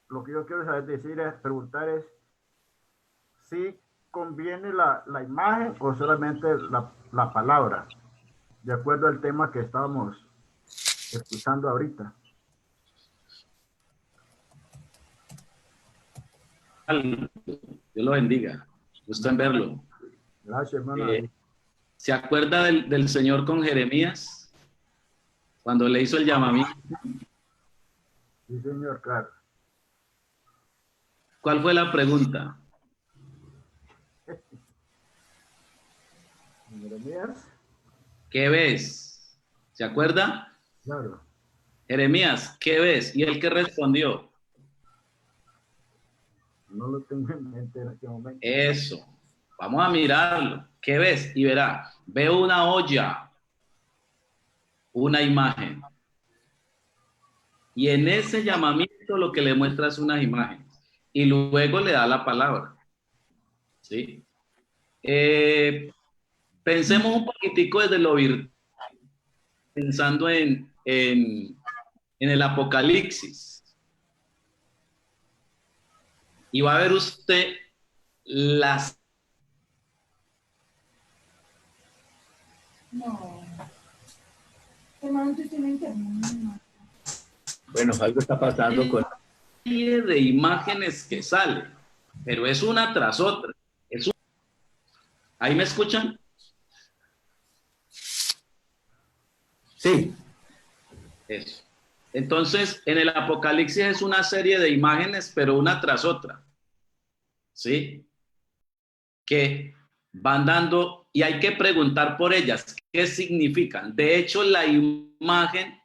[SPEAKER 8] lo que yo quiero preguntar es si conviene la imagen o solamente la palabra, de acuerdo al tema que estábamos escuchando ahorita.
[SPEAKER 1] Dios lo bendiga. Gusto en verlo.
[SPEAKER 8] Gracias, hermano.
[SPEAKER 1] ¿Se acuerda del Señor con Jeremías? Cuando le hizo el llamamiento.
[SPEAKER 8] Sí, señor, claro.
[SPEAKER 1] ¿Cuál fue la pregunta?
[SPEAKER 8] Jeremías.
[SPEAKER 1] ¿Qué ves? ¿Se acuerda?
[SPEAKER 8] Claro.
[SPEAKER 1] Jeremías, ¿qué ves? ¿Y él qué respondió?
[SPEAKER 8] No lo tengo en mente en este momento.
[SPEAKER 1] Eso. Vamos a mirarlo. ¿Qué ves? Y verá, veo una olla, una imagen. Y en ese llamamiento lo que le muestra es unas imágenes. Y luego le da la palabra. ¿Sí? Pensemos un poquitico desde lo virtual, pensando en el Apocalipsis. Y va a ver usted las...
[SPEAKER 5] No. Hermano, tú tienes internet.
[SPEAKER 3] Bueno, algo está pasando con...
[SPEAKER 1] serie de imágenes que sale, pero es una tras otra. ¿Ahí me escuchan?
[SPEAKER 3] Sí.
[SPEAKER 1] Eso. Entonces, en el Apocalipsis es una serie de imágenes, pero una tras otra. ¿Sí? Que van dando, y hay que preguntar por ellas, ¿qué significan? De hecho, la imagen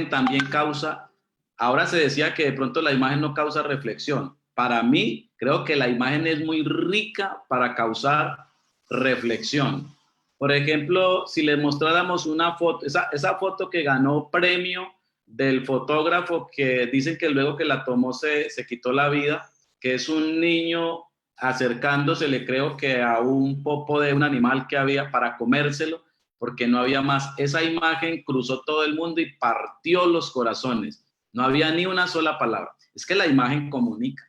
[SPEAKER 1] también causa, ahora se decía que de pronto la imagen no causa reflexión. Para mí, creo que la imagen es muy rica para causar reflexión. Por ejemplo, si les mostráramos una foto, esa foto que ganó premio del fotógrafo que dicen que luego que la tomó se quitó la vida, que es un niño acercándosele, creo que a un popo de un animal que había para comérselo, porque no había más. Esa imagen cruzó todo el mundo y partió los corazones. No había ni una sola palabra. Es que la imagen comunica.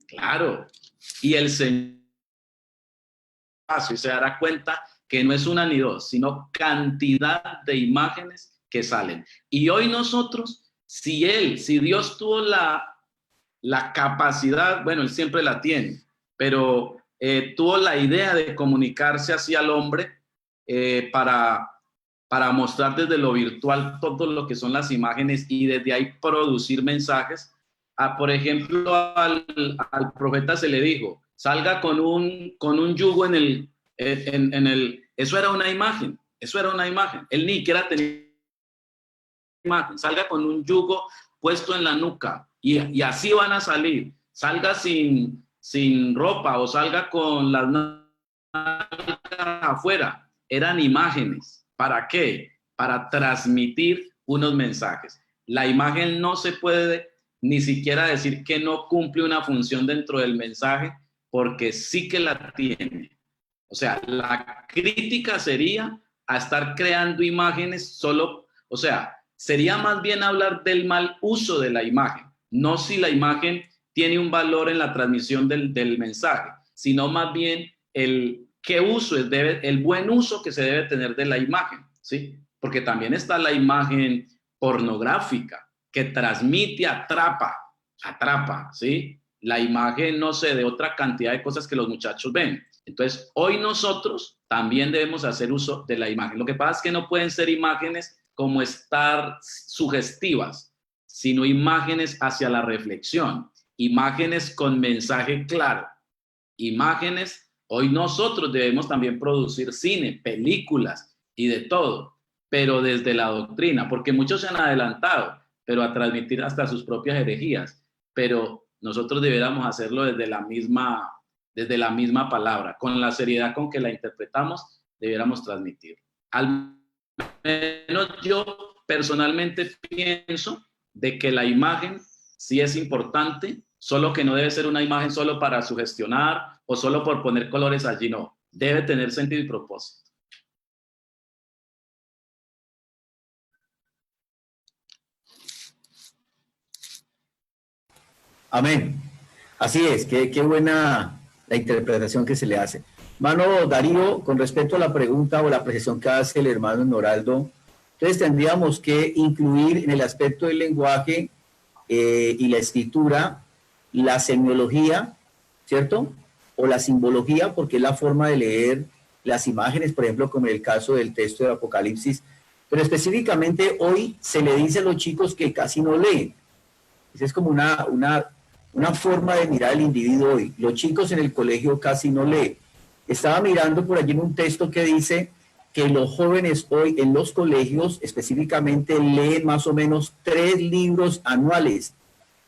[SPEAKER 1] Claro. Y el Señor y se dará cuenta que no es una ni dos, sino cantidad de imágenes que salen. Y hoy nosotros, si Dios tuvo la capacidad, bueno, Él siempre la tiene, pero tuvo la idea de comunicarse así al hombre para mostrar desde lo virtual todo lo que son las imágenes y desde ahí producir mensajes. Por ejemplo, al profeta se le dijo, salga con un yugo en el... eso era una imagen. Él ni siquiera tenía imagen. Salga con un yugo puesto en la nuca y así van a salir. Salga sin ropa o salga con las nalgas afuera. Eran imágenes. ¿Para qué? Para transmitir unos mensajes. La imagen no se puede ni siquiera decir que no cumple una función dentro del mensaje, porque sí que la tiene. O sea, la crítica sería a estar creando imágenes solo, o sea, sería más bien hablar del mal uso de la imagen, no si la imagen tiene un valor en la transmisión del mensaje, sino más bien el buen uso que se debe tener de la imagen, ¿sí? Porque también está la imagen pornográfica que transmite, atrapa, ¿sí? La imagen, no sé, de otra cantidad de cosas que los muchachos ven. Entonces, hoy nosotros también debemos hacer uso de la imagen. Lo que pasa es que no pueden ser imágenes como estar sugestivas, sino imágenes hacia la reflexión, imágenes con mensaje claro, imágenes Hoy nosotros debemos también producir cine, películas y de todo, pero desde la doctrina, porque muchos se han adelantado, pero a transmitir hasta sus propias herejías, pero nosotros deberíamos hacerlo desde la misma palabra, con la seriedad con que la interpretamos, deberíamos transmitir. Al menos yo personalmente pienso de que la imagen sí es importante, solo que no debe ser una imagen solo para sugestionar o solo por poner colores allí, no. Debe tener sentido y propósito.
[SPEAKER 3] Amén. Así es, qué buena la interpretación que se le hace. Mano Darío, con respecto a la pregunta o la precisión que hace el hermano Noraldo, entonces tendríamos que incluir en el aspecto del lenguaje y la escritura la semiología, ¿cierto? O la simbología, porque es la forma de leer las imágenes, por ejemplo, como en el caso del texto del Apocalipsis. Pero específicamente hoy se le dice a los chicos que casi no leen. Esa es como una forma de mirar al individuo hoy. Los chicos en el colegio casi no leen. Estaba mirando por allí en un texto que dice que los jóvenes hoy en los colegios específicamente leen más o menos 3 libros anuales,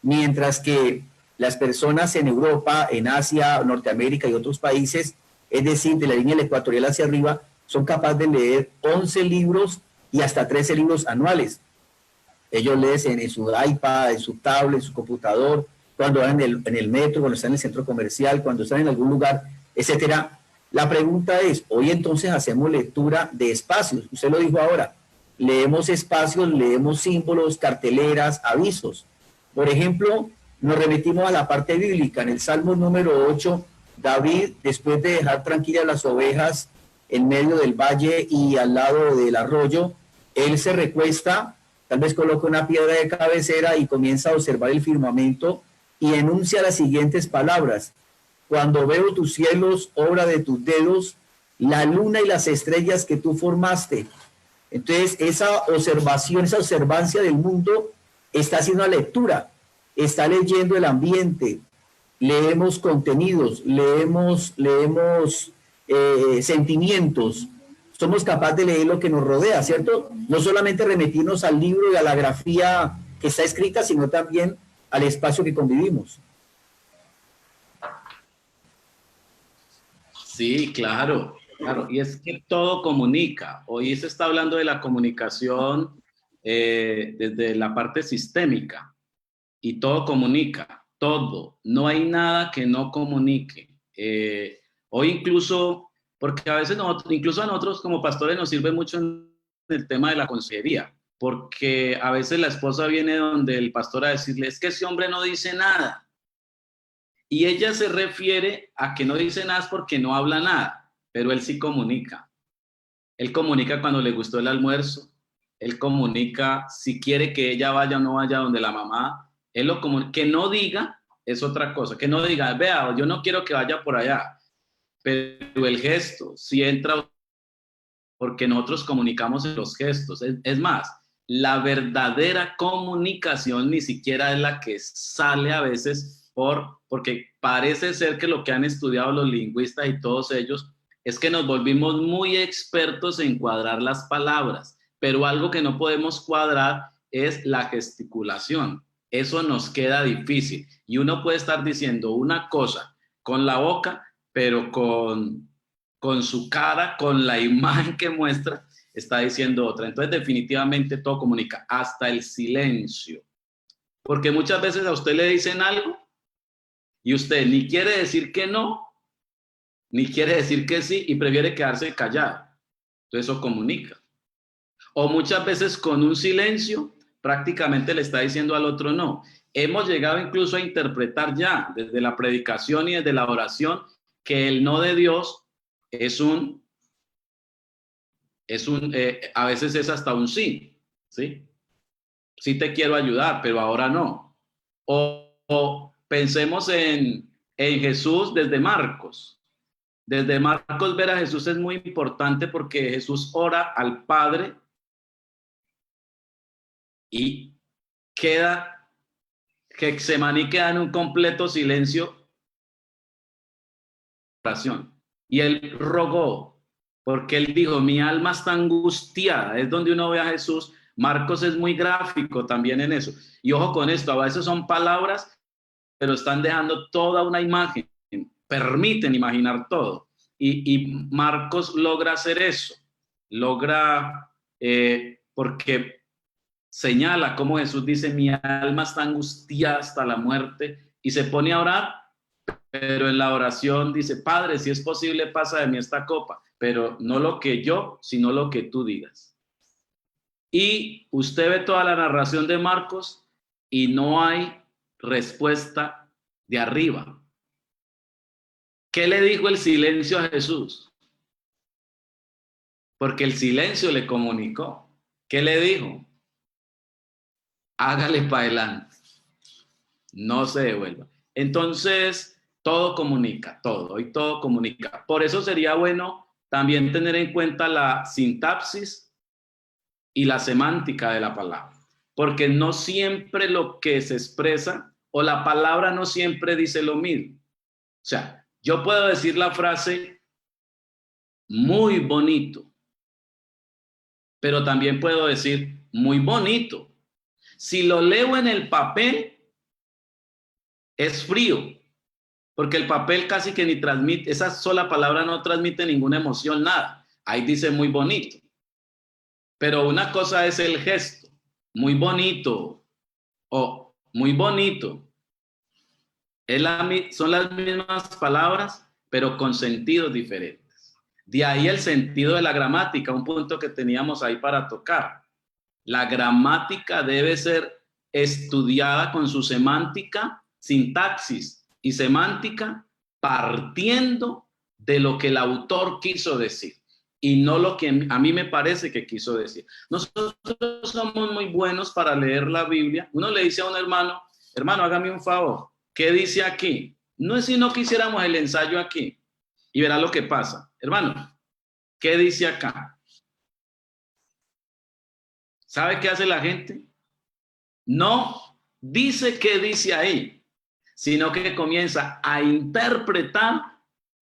[SPEAKER 3] mientras que las personas en Europa, en Asia, Norteamérica y otros países, es decir, de la línea ecuatorial hacia arriba, son capaces de leer 11 libros y hasta 13 libros anuales. Ellos leen en su iPad, en su tablet, en su computador, cuando van en el metro, cuando están en el centro comercial, cuando están en algún lugar, etcétera. La pregunta es, hoy entonces hacemos lectura de espacios. Usted lo dijo ahora, leemos espacios, leemos símbolos, carteleras, avisos. Por ejemplo, nos remitimos a la parte bíblica. En el Salmo número 8, David, después de dejar tranquilas las ovejas en medio del valle y al lado del arroyo, él se recuesta, tal vez coloca una piedra de cabecera y comienza a observar el firmamento y enuncia las siguientes palabras: cuando veo tus cielos, obra de tus dedos, la luna y las estrellas que tú formaste. Entonces, esa observación, esa observancia del mundo está haciendo la lectura, está leyendo el ambiente, leemos contenidos, leemos sentimientos, somos capaces de leer lo que nos rodea, ¿cierto? No solamente remitirnos al libro y a la grafía que está escrita, sino también al espacio que convivimos.
[SPEAKER 1] Sí, claro, claro. Y es que todo comunica. Hoy se está hablando de la comunicación desde la parte sistémica y todo comunica, todo. No hay nada que no comunique. Hoy incluso, porque a veces incluso a nosotros como pastores nos sirve mucho en el tema de la consejería, porque a veces la esposa viene donde el pastor a decirle, es que ese hombre no dice nada. Y ella se refiere a que no dice nada porque no habla nada, pero él sí comunica. Él comunica cuando le gustó el almuerzo, él comunica si quiere que ella vaya o no vaya donde la mamá, él lo comunica. Que no diga es otra cosa, que no diga, vea, yo no quiero que vaya por allá, pero el gesto sí entra porque nosotros comunicamos en los gestos. Es más, la verdadera comunicación ni siquiera es la que sale a veces porque parece ser que lo que han estudiado los lingüistas y todos ellos es que nos volvimos muy expertos en cuadrar las palabras, pero algo que no podemos cuadrar es la gesticulación. Eso nos queda difícil y uno puede estar diciendo una cosa con la boca, pero con su cara, con la imagen que muestra, está diciendo otra. Entonces definitivamente todo comunica, hasta el silencio, porque muchas veces a usted le dicen algo y usted ni quiere decir que no, ni quiere decir que sí, y prefiere quedarse callado. Entonces eso comunica. O muchas veces con un silencio prácticamente le está diciendo al otro no. Hemos llegado incluso a interpretar ya desde la predicación y desde la oración que el no de Dios a veces es hasta un sí, ¿sí? Sí te quiero ayudar, pero ahora no. O pensemos en Jesús desde Marcos. Desde Marcos ver a Jesús es muy importante porque Jesús ora al Padre y Getsemaní queda en un completo silencio. Oración. Y él rogó, porque él dijo, mi alma está angustiada. Es donde uno ve a Jesús. Marcos es muy gráfico también en eso. Y ojo con esto, a veces son palabras, pero están dejando toda una imagen, permiten imaginar todo. Y Marcos logra hacer eso, logra, porque señala cómo Jesús dice, mi alma está angustiada hasta la muerte, y se pone a orar, pero en la oración dice, Padre, si es posible, pasa de mí esta copa, pero no lo que yo, sino lo que tú digas. Y usted ve toda la narración de Marcos y no hay respuesta de arriba. ¿Qué le dijo el silencio a Jesús? Porque el silencio le comunicó. ¿Qué le dijo? Hágale para adelante. No se devuelva. Entonces, todo comunica, todo, y todo comunica. Por eso sería bueno también tener en cuenta la sintaxis y la semántica de la palabra. Porque no siempre lo que se expresa, o la palabra no siempre dice lo mismo. O sea, yo puedo decir la frase muy bonito, pero también puedo decir muy bonito. Si lo leo en el papel, es frío, porque el papel casi que ni transmite, esa sola palabra no transmite ninguna emoción, nada. Ahí dice muy bonito. Pero una cosa es el gesto, muy bonito, o muy bonito. Son las mismas palabras, pero con sentidos diferentes. De ahí el sentido de la gramática, un punto que teníamos ahí para tocar. La gramática debe ser estudiada con su semántica, sintaxis y semántica, partiendo de lo que el autor quiso decir y no lo que a mí me parece que quiso decir. Nosotros somos muy buenos para leer la Biblia. Uno le dice a un hermano, hermano, hágame un favor. ¿Qué dice aquí? No es si no quisiéramos el ensayo aquí y verá lo que pasa. Hermano, ¿qué dice acá? ¿Sabe qué hace la gente? No dice qué dice ahí, sino que comienza a interpretar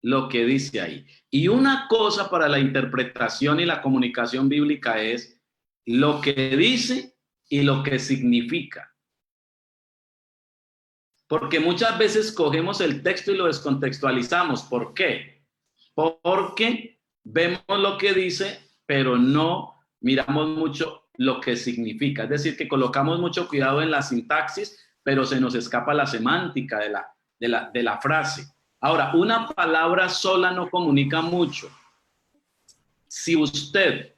[SPEAKER 1] lo que dice ahí. Y una cosa para la interpretación y la comunicación bíblica es lo que dice y lo que significa. Porque muchas veces cogemos el texto y lo descontextualizamos. ¿Por qué? Porque vemos lo que dice, pero no miramos mucho lo que significa. Es decir, que colocamos mucho cuidado en la sintaxis, pero se nos escapa la semántica de la frase. Ahora, una palabra sola no comunica mucho. Si usted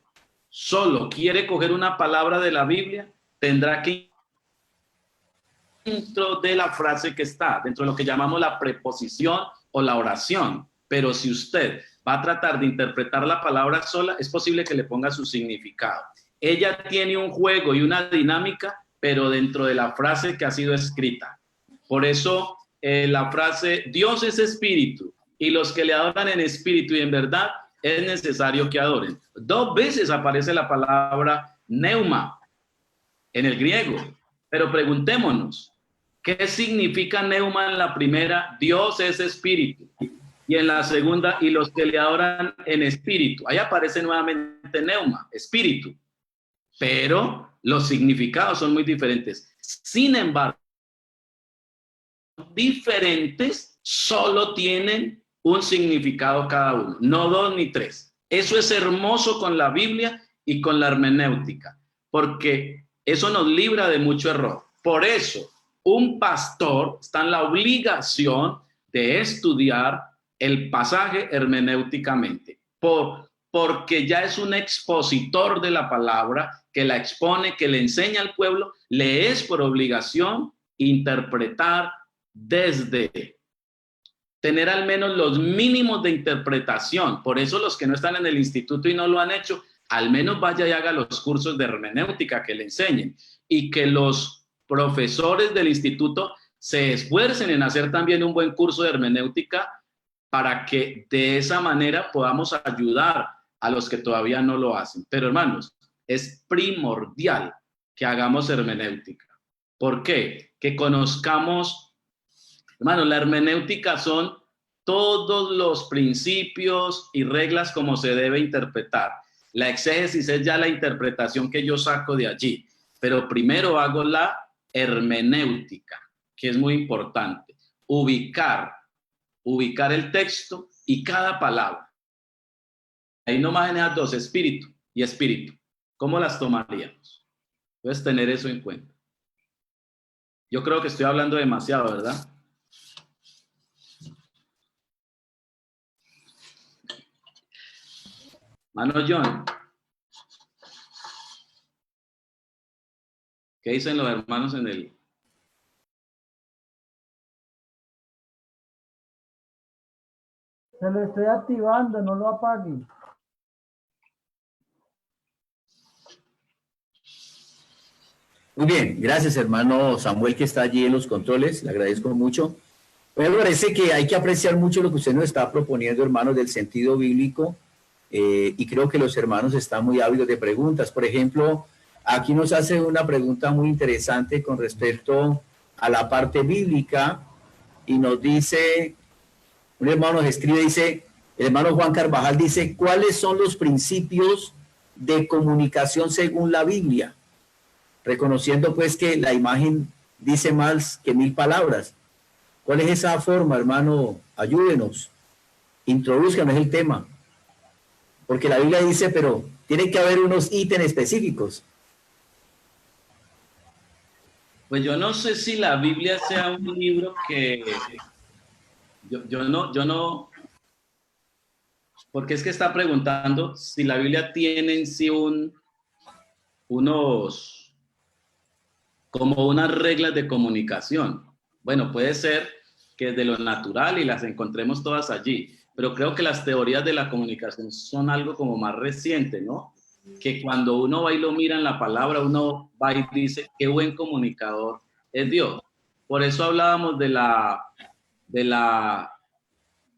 [SPEAKER 1] solo quiere coger una palabra de la Biblia, tendrá que dentro de la frase que está, dentro de lo que llamamos la preposición o la oración. Pero si usted va a tratar de interpretar la palabra sola, es posible que le ponga su significado. Ella tiene un juego y una dinámica, pero dentro de la frase que ha sido escrita. Por eso la frase, Dios es espíritu, y los que le adoran en espíritu y en verdad, es necesario que adoren. 2 veces aparece la palabra neuma en el griego, pero preguntémonos, ¿qué significa neuma en la primera? Dios es espíritu. Y en la segunda, y los que le adoran en espíritu. Ahí aparece nuevamente neuma, espíritu. Pero los significados son muy diferentes. Sin embargo, diferentes solo tienen un significado cada uno, no 2 ni 3. Eso es hermoso con la Biblia y con la hermenéutica, porque eso nos libra de mucho error. Por eso, un pastor está en la obligación de estudiar el pasaje hermenéuticamente, porque ya es un expositor de la palabra, que la expone, que le enseña al pueblo, le es por obligación interpretar desde tener al menos los mínimos de interpretación. Por eso los que no están en el instituto y no lo han hecho, al menos vaya y haga los cursos de hermenéutica que le enseñen, y que los profesores del instituto se esfuercen en hacer también un buen curso de hermenéutica para que de esa manera podamos ayudar a los que todavía no lo hacen. Pero hermanos, es primordial que hagamos hermenéutica. ¿Por qué? Que conozcamos, hermanos, la hermenéutica son todos los principios y reglas como se debe interpretar. La exégesis es ya la interpretación que yo saco de allí, pero primero hago la hermenéutica, que es muy importante. Ubicar el texto y cada palabra. Ahí nomás en esas dos, espíritu y espíritu. ¿Cómo las tomaríamos? Puedes tener eso en cuenta. Yo creo que estoy hablando demasiado, ¿verdad? Mano John. ¿Qué dicen los hermanos en el?
[SPEAKER 4] Se lo estoy activando, no lo apague.
[SPEAKER 3] Muy bien, gracias hermano Samuel que está allí en los controles, le agradezco mucho. Me parece que hay que apreciar mucho lo que usted nos está proponiendo, hermanos, del sentido bíblico, y creo que los hermanos están muy ávidos de preguntas. Por ejemplo, aquí nos hace una pregunta muy interesante con respecto a la parte bíblica y nos dice, un hermano nos escribe, dice, el hermano Juan Carvajal dice, ¿cuáles son los principios de comunicación según la Biblia? Reconociendo pues que la imagen dice más que 1000 palabras. ¿Cuál es esa forma, hermano? Ayúdenos, introduzcanos el tema. Porque la Biblia dice, pero tiene que haber unos ítems específicos.
[SPEAKER 1] Pues yo no sé si la Biblia sea un libro que... Yo no... Porque es que está preguntando si la Biblia tiene en sí como unas reglas de comunicación. Bueno, puede ser que de lo natural y las encontremos todas allí, pero creo que las teorías de la comunicación son algo como más reciente, ¿no? Que cuando uno va y lo mira en la palabra, uno va y dice, qué buen comunicador es Dios. Por eso hablábamos de la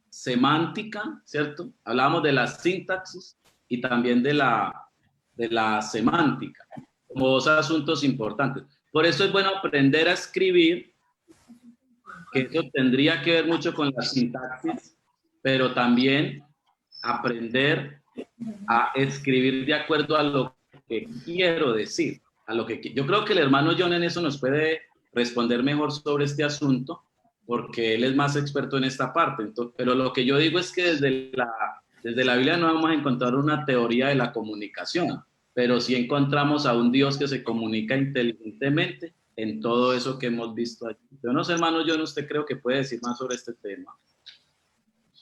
[SPEAKER 1] semántica, ¿cierto? Hablábamos de la sintaxis y también de la semántica, como dos asuntos importantes. Por eso es bueno aprender a escribir, que eso tendría que ver mucho con la sintaxis, pero también aprender a escribir de acuerdo a lo que quiero decir. Yo creo que el hermano John en eso nos puede responder mejor sobre este asunto, porque él es más experto en esta parte. Entonces, pero lo que yo digo es que desde la Biblia no vamos a encontrar una teoría de la comunicación, pero sí encontramos a un Dios que se comunica inteligentemente en todo eso que hemos visto allí. Yo no sé, hermano, yo no, usted creo que puede decir más sobre este tema.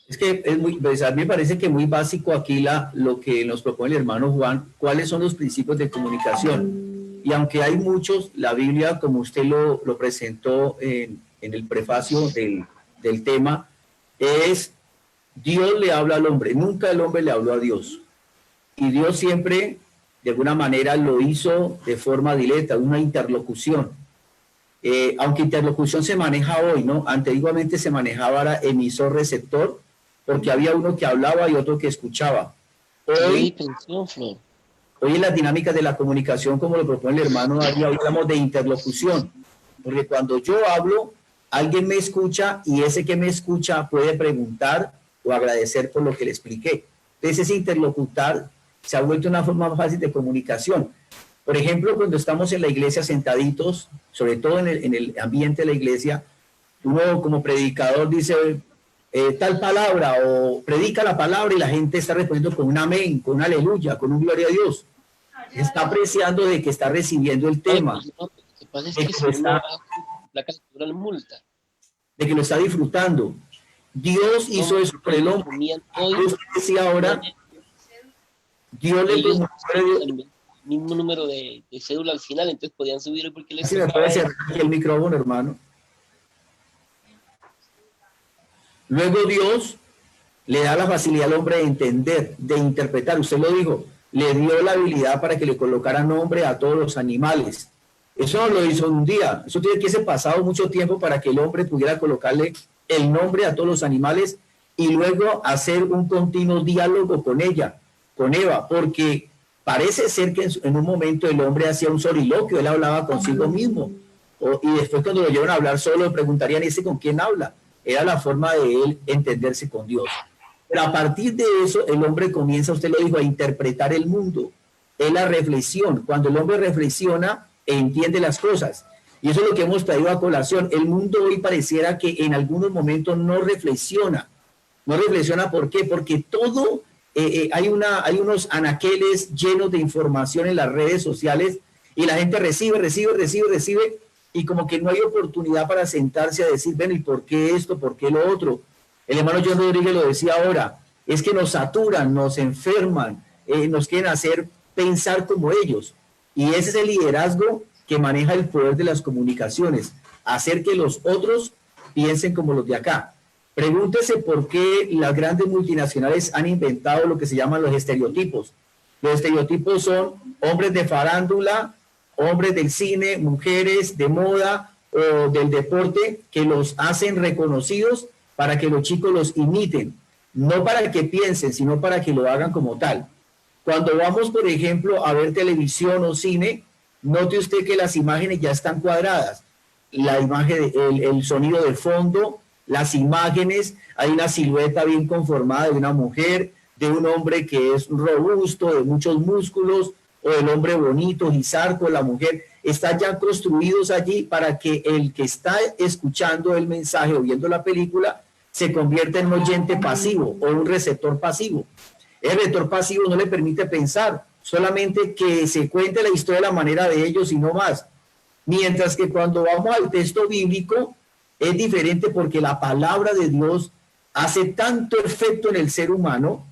[SPEAKER 3] Es que pues a mí me parece que muy básico aquí lo que nos propone el hermano Juan, cuáles son los principios de comunicación. Y aunque hay muchos, la Biblia, como usted lo presentó en el prefacio del tema, es Dios le habla al hombre, nunca el hombre le habló a Dios. Y Dios siempre, de alguna manera, lo hizo de forma directa, una interlocución. Aunque interlocución se maneja hoy, ¿no? Antiguamente se manejaba emisor-receptor, porque había uno que hablaba y otro que escuchaba. Hoy en las dinámicas de la comunicación, como lo propone el hermano Darío, hablamos de interlocución, porque cuando yo hablo, alguien me escucha y ese que me escucha puede preguntar o agradecer por lo que le expliqué. Entonces ese interlocutar se ha vuelto una forma más fácil de comunicación. Por ejemplo, cuando estamos en la iglesia sentaditos, sobre todo en el ambiente de la iglesia, uno como predicador dice tal palabra o predica la palabra y la gente está respondiendo con un amén, con un aleluya, con un gloria a Dios. Está apreciando de que está recibiendo el tema.
[SPEAKER 9] Lo que pasa es que si uno la captura la multa.
[SPEAKER 3] De que lo está disfrutando. Dios hizo eso por el hombre. Dios decía ahora, Dios le puso
[SPEAKER 9] el mismo número de cédula al final, entonces podían subir porque les...
[SPEAKER 3] Sí, me puede cerrar el micrófono, hermano. Luego Dios le da la facilidad al hombre de entender, de interpretar. Usted lo dijo, le dio la habilidad para que le colocara nombre a todos los animales. Eso no lo hizo un día. Eso tiene que ser pasado mucho tiempo para que el hombre pudiera colocarle el nombre a todos los animales y luego hacer un continuo diálogo con ella, con Eva, porque parece ser que en un momento el hombre hacía un soliloquio, él hablaba consigo mismo. Y después cuando lo llevan a hablar solo, le preguntarían, ¿ese con quién habla? era la forma de él entenderse con Dios. Pero a partir de eso, el hombre comienza, usted lo dijo, a interpretar el mundo. Es la reflexión. Cuando el hombre reflexiona, entiende las cosas. Y eso es lo que hemos traído a colación. El mundo hoy pareciera que en algunos momentos no reflexiona. No reflexiona, ¿por qué? Porque todo, hay unos anaqueles llenos de información en las redes sociales y la gente recibe, y como que no hay oportunidad para sentarse a decir, ven, ¿y por qué esto? ¿Por qué lo otro? El hermano John Rodríguez lo decía ahora, es que nos saturan, nos enferman, nos quieren hacer pensar como ellos. Y ese es el liderazgo que maneja el poder de las comunicaciones, hacer que los otros piensen como los de acá. Pregúntese por qué las grandes multinacionales han inventado lo que se llaman los estereotipos. Los estereotipos son hombres de farándula, hombres del cine, mujeres de moda o del deporte que los hacen reconocidos para que los chicos los imiten, no para que piensen, sino para que lo hagan como tal. Cuando vamos, por ejemplo, a ver televisión o cine, note usted que las imágenes ya están cuadradas. La imagen, el sonido de fondo, las imágenes, hay una silueta bien conformada de una mujer, de un hombre que es robusto, de muchos músculos, o el hombre bonito, Gizarco, la mujer, están ya construidos allí para que el que está escuchando el mensaje o viendo la película se convierta en un oyente pasivo o un receptor pasivo. El receptor pasivo no le permite pensar, solamente que se cuente la historia de la manera de ellos y no más. Mientras que cuando vamos al texto bíblico es diferente porque la palabra de Dios hace tanto efecto en el ser humano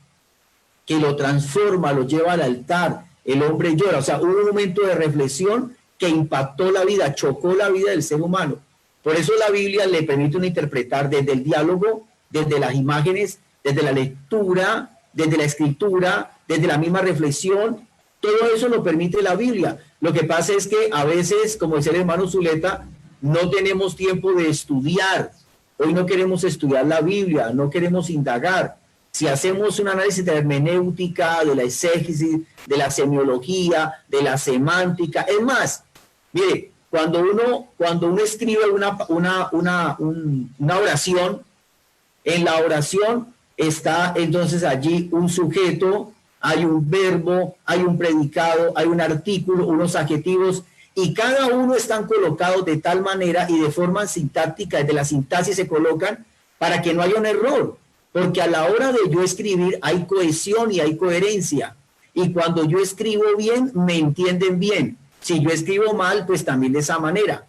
[SPEAKER 3] que lo transforma, lo lleva al altar. El hombre llora, o sea, hubo un momento de reflexión que impactó la vida, chocó la vida del ser humano. Por eso la Biblia le permite uno interpretar desde el diálogo, desde las imágenes, desde la lectura, desde la escritura, desde la misma reflexión. Todo eso lo permite la Biblia. Lo que pasa es que a veces, como decía el hermano Zuleta, no tenemos tiempo de estudiar. Hoy no queremos estudiar la Biblia, no queremos indagar. Si hacemos un análisis de la hermenéutica, de la exégesis, de la semiología, de la semántica, es más, mire, cuando uno escribe una oración, en la oración está entonces allí un sujeto, hay un verbo, hay un predicado, hay un artículo, unos adjetivos, y cada uno están colocados de tal manera y de forma sintáctica, desde la sintaxis se colocan para que no haya un error. Porque a la hora de yo escribir hay cohesión y hay coherencia. Y cuando yo escribo bien, me entienden bien. Si yo escribo mal, pues también de esa manera.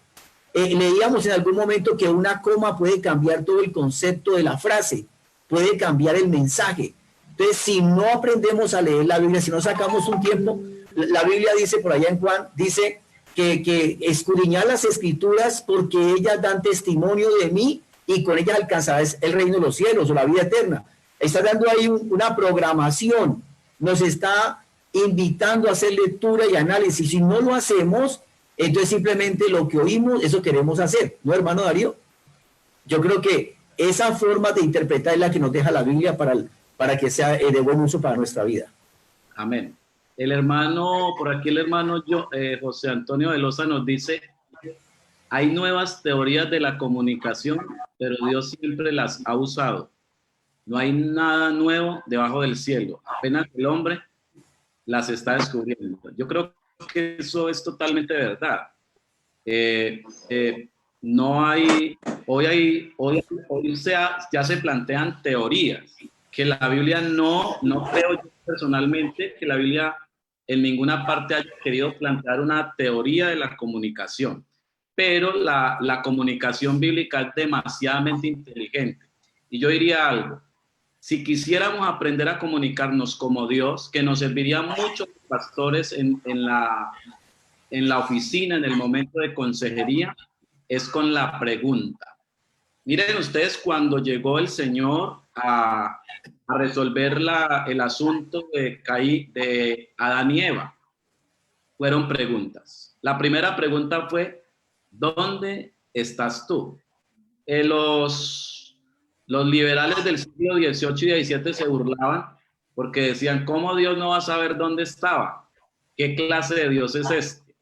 [SPEAKER 3] Leíamos en algún momento que una coma puede cambiar todo el concepto de la frase, puede cambiar el mensaje. Entonces, si no aprendemos a leer la Biblia, si no sacamos un tiempo, la Biblia dice por allá en Juan, dice que escudriñad las escrituras porque ellas dan testimonio de mí y con ellas alcanzarás el reino de los cielos o la vida eterna. Está dando ahí una programación, nos está invitando a hacer lectura y análisis. Si no lo hacemos, entonces simplemente lo que oímos, eso queremos hacer, ¿no, hermano Darío? Yo creo que esa forma de interpretar es la que nos deja la Biblia para que sea de buen uso para nuestra vida.
[SPEAKER 1] Amén. Por aquí el hermano José Antonio de Loza nos dice, hay nuevas teorías de la comunicación, pero Dios siempre las ha usado. No hay nada nuevo debajo del cielo. Apenas el hombre las está descubriendo. Yo creo que eso es totalmente verdad. No hay, hoy ya se plantean teorías que la Biblia no creo yo personalmente que la Biblia en ninguna parte haya querido plantear una teoría de la comunicación, pero la comunicación bíblica es demasiadamente inteligente. Y yo diría algo, si quisiéramos aprender a comunicarnos como Dios, que nos serviría mucho pastores en la oficina, en el momento de consejería, es con la pregunta. Miren ustedes cuando llegó el Señor a resolver el asunto de Adán y Eva, fueron preguntas. La primera pregunta fue, ¿dónde estás tú? Los liberales del siglo XVIII y XVII se burlaban porque decían, ¿cómo Dios no va a saber dónde estaba? ¿Qué clase de Dios es este?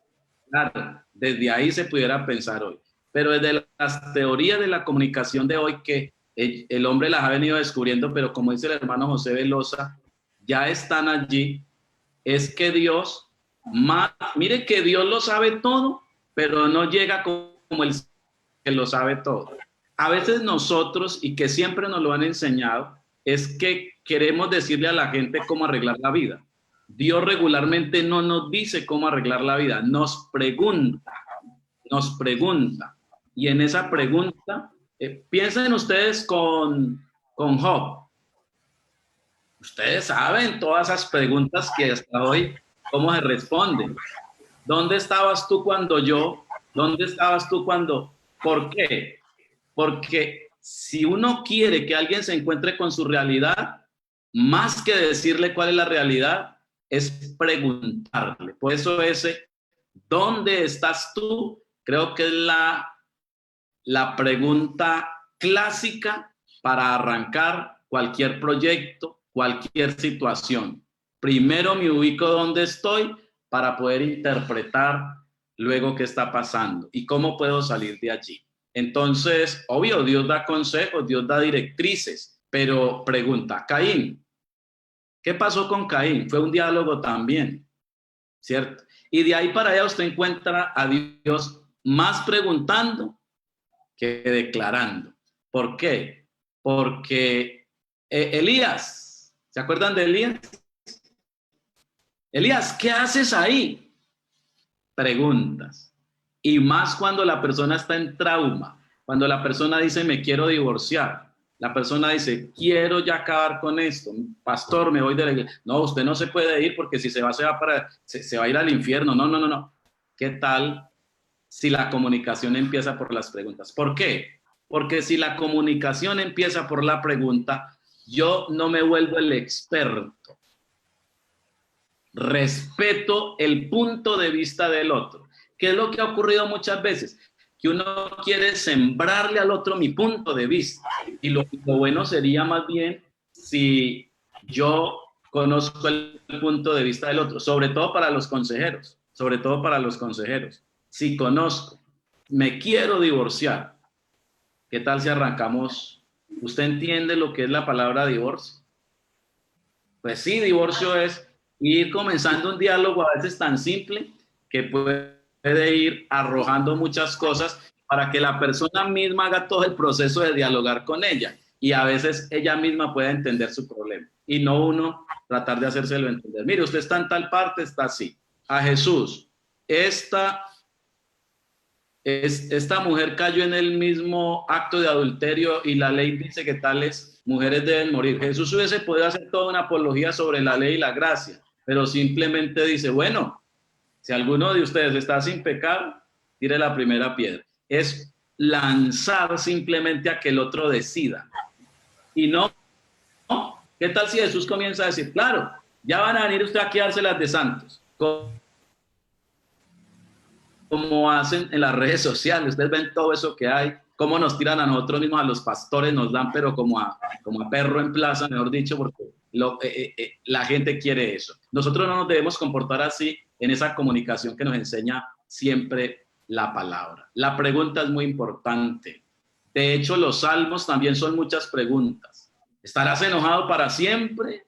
[SPEAKER 1] Claro, desde ahí se pudiera pensar hoy. Pero desde las teorías de la comunicación de hoy, que el hombre las ha venido descubriendo, pero como dice el hermano José Velosa, ya están allí, es que Dios, mire que Dios lo sabe todo, pero no llega como el que lo sabe todo. A veces nosotros, y que siempre nos lo han enseñado, es que queremos decirle a la gente cómo arreglar la vida. Dios regularmente no nos dice cómo arreglar la vida, nos pregunta. Y en esa pregunta, piensen ustedes con Job. Ustedes saben todas esas preguntas que hasta hoy, cómo se responden. ¿Dónde estabas tú cuando yo? ¿Dónde estabas tú cuando? ¿Por qué? Porque si uno quiere que alguien se encuentre con su realidad, más que decirle cuál es la realidad, es preguntarle. Por eso ese, ¿dónde estás tú? Creo que es la pregunta clásica para arrancar cualquier proyecto, cualquier situación. Primero me ubico dónde estoy para poder interpretar luego qué está pasando y cómo puedo salir de allí. Entonces, obvio, Dios da consejos, Dios da directrices, pero pregunta, Caín, ¿qué pasó con Caín? Fue un diálogo también, ¿cierto? Y de ahí para allá usted encuentra a Dios más preguntando que declarando. ¿Por qué? Porque Elías, ¿se acuerdan de Elías? Elías, ¿qué haces ahí? Preguntas. Y más cuando la persona está en trauma, cuando la persona dice, me quiero divorciar. La persona dice, quiero ya acabar con esto. Pastor, me voy de la iglesia. No, usted no se puede ir porque si se va a ir al infierno. No. ¿Qué tal si la comunicación empieza por las preguntas? ¿Por qué? Porque si la comunicación empieza por la pregunta, yo no me vuelvo el experto. Respeto el punto de vista del otro. ¿Qué es lo que ha ocurrido muchas veces? Que uno quiere sembrarle al otro mi punto de vista. Y lo bueno sería más bien si yo conozco el punto de vista del otro, sobre todo para los consejeros, Si conozco, me quiero divorciar, ¿qué tal si arrancamos? ¿Usted entiende lo que es la palabra divorcio? Pues sí, divorcio es ir comenzando un diálogo a veces tan simple que puede ir arrojando muchas cosas para que la persona misma haga todo el proceso de dialogar con ella y a veces ella misma pueda entender su problema y no uno tratar de hacérselo entender. Mire, usted está en tal parte, está así. A Jesús, esta mujer cayó en el mismo acto de adulterio y la ley dice que tales mujeres deben morir. Jesús hubiese podido hacer toda una apología sobre la ley y la gracia, pero simplemente dice, bueno, si alguno de ustedes está sin pecado, tire la primera piedra. Es lanzar simplemente a que el otro decida. Y no, ¿qué tal si Jesús comienza a decir, claro, ya van a venir ustedes aquí a dárselas de santos? Como hacen en las redes sociales, ustedes ven todo eso que hay, cómo nos tiran a nosotros mismos, a los pastores nos dan, pero como a perro en plaza, mejor dicho, porque la gente quiere eso. Nosotros no nos debemos comportar así en esa comunicación que nos enseña siempre la palabra. La pregunta es muy importante. De hecho, los salmos también son muchas preguntas. ¿Estarás enojado para siempre?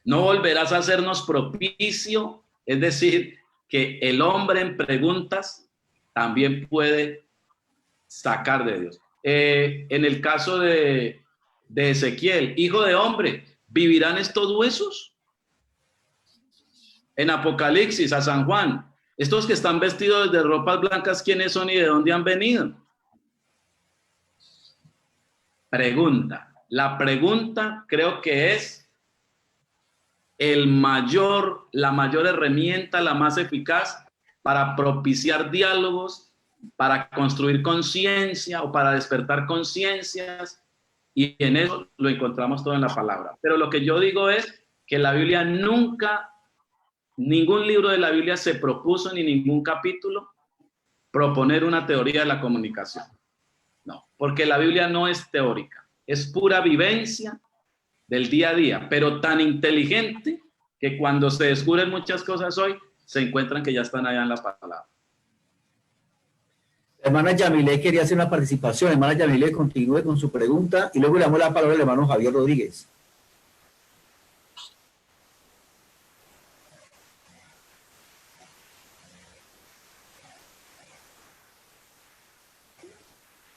[SPEAKER 1] ¿No volverás a hacernos propicio? Es decir, que el hombre en preguntas también puede sacar de Dios. En el caso de Ezequiel, hijo de hombre, ¿vivirán estos huesos? En Apocalipsis, a San Juan, estos que están vestidos de ropas blancas, ¿quiénes son y de dónde han venido? Pregunta. La pregunta creo que es la mayor herramienta, la más eficaz para propiciar diálogos, para construir conciencia o para despertar conciencias, y en eso lo encontramos todo en la palabra. Pero lo que yo digo es que la Biblia nunca, ningún libro de la Biblia se propuso, ni ningún capítulo, proponer una teoría de la comunicación. No, porque la Biblia no es teórica, es pura vivencia del día a día, pero tan inteligente que cuando se descubren muchas cosas hoy, se encuentran que ya están allá en la palabra.
[SPEAKER 3] La hermana Yamile quería hacer una participación. Hermana Yamile, continúe con su pregunta y luego le damos la palabra al hermano Javier Rodríguez.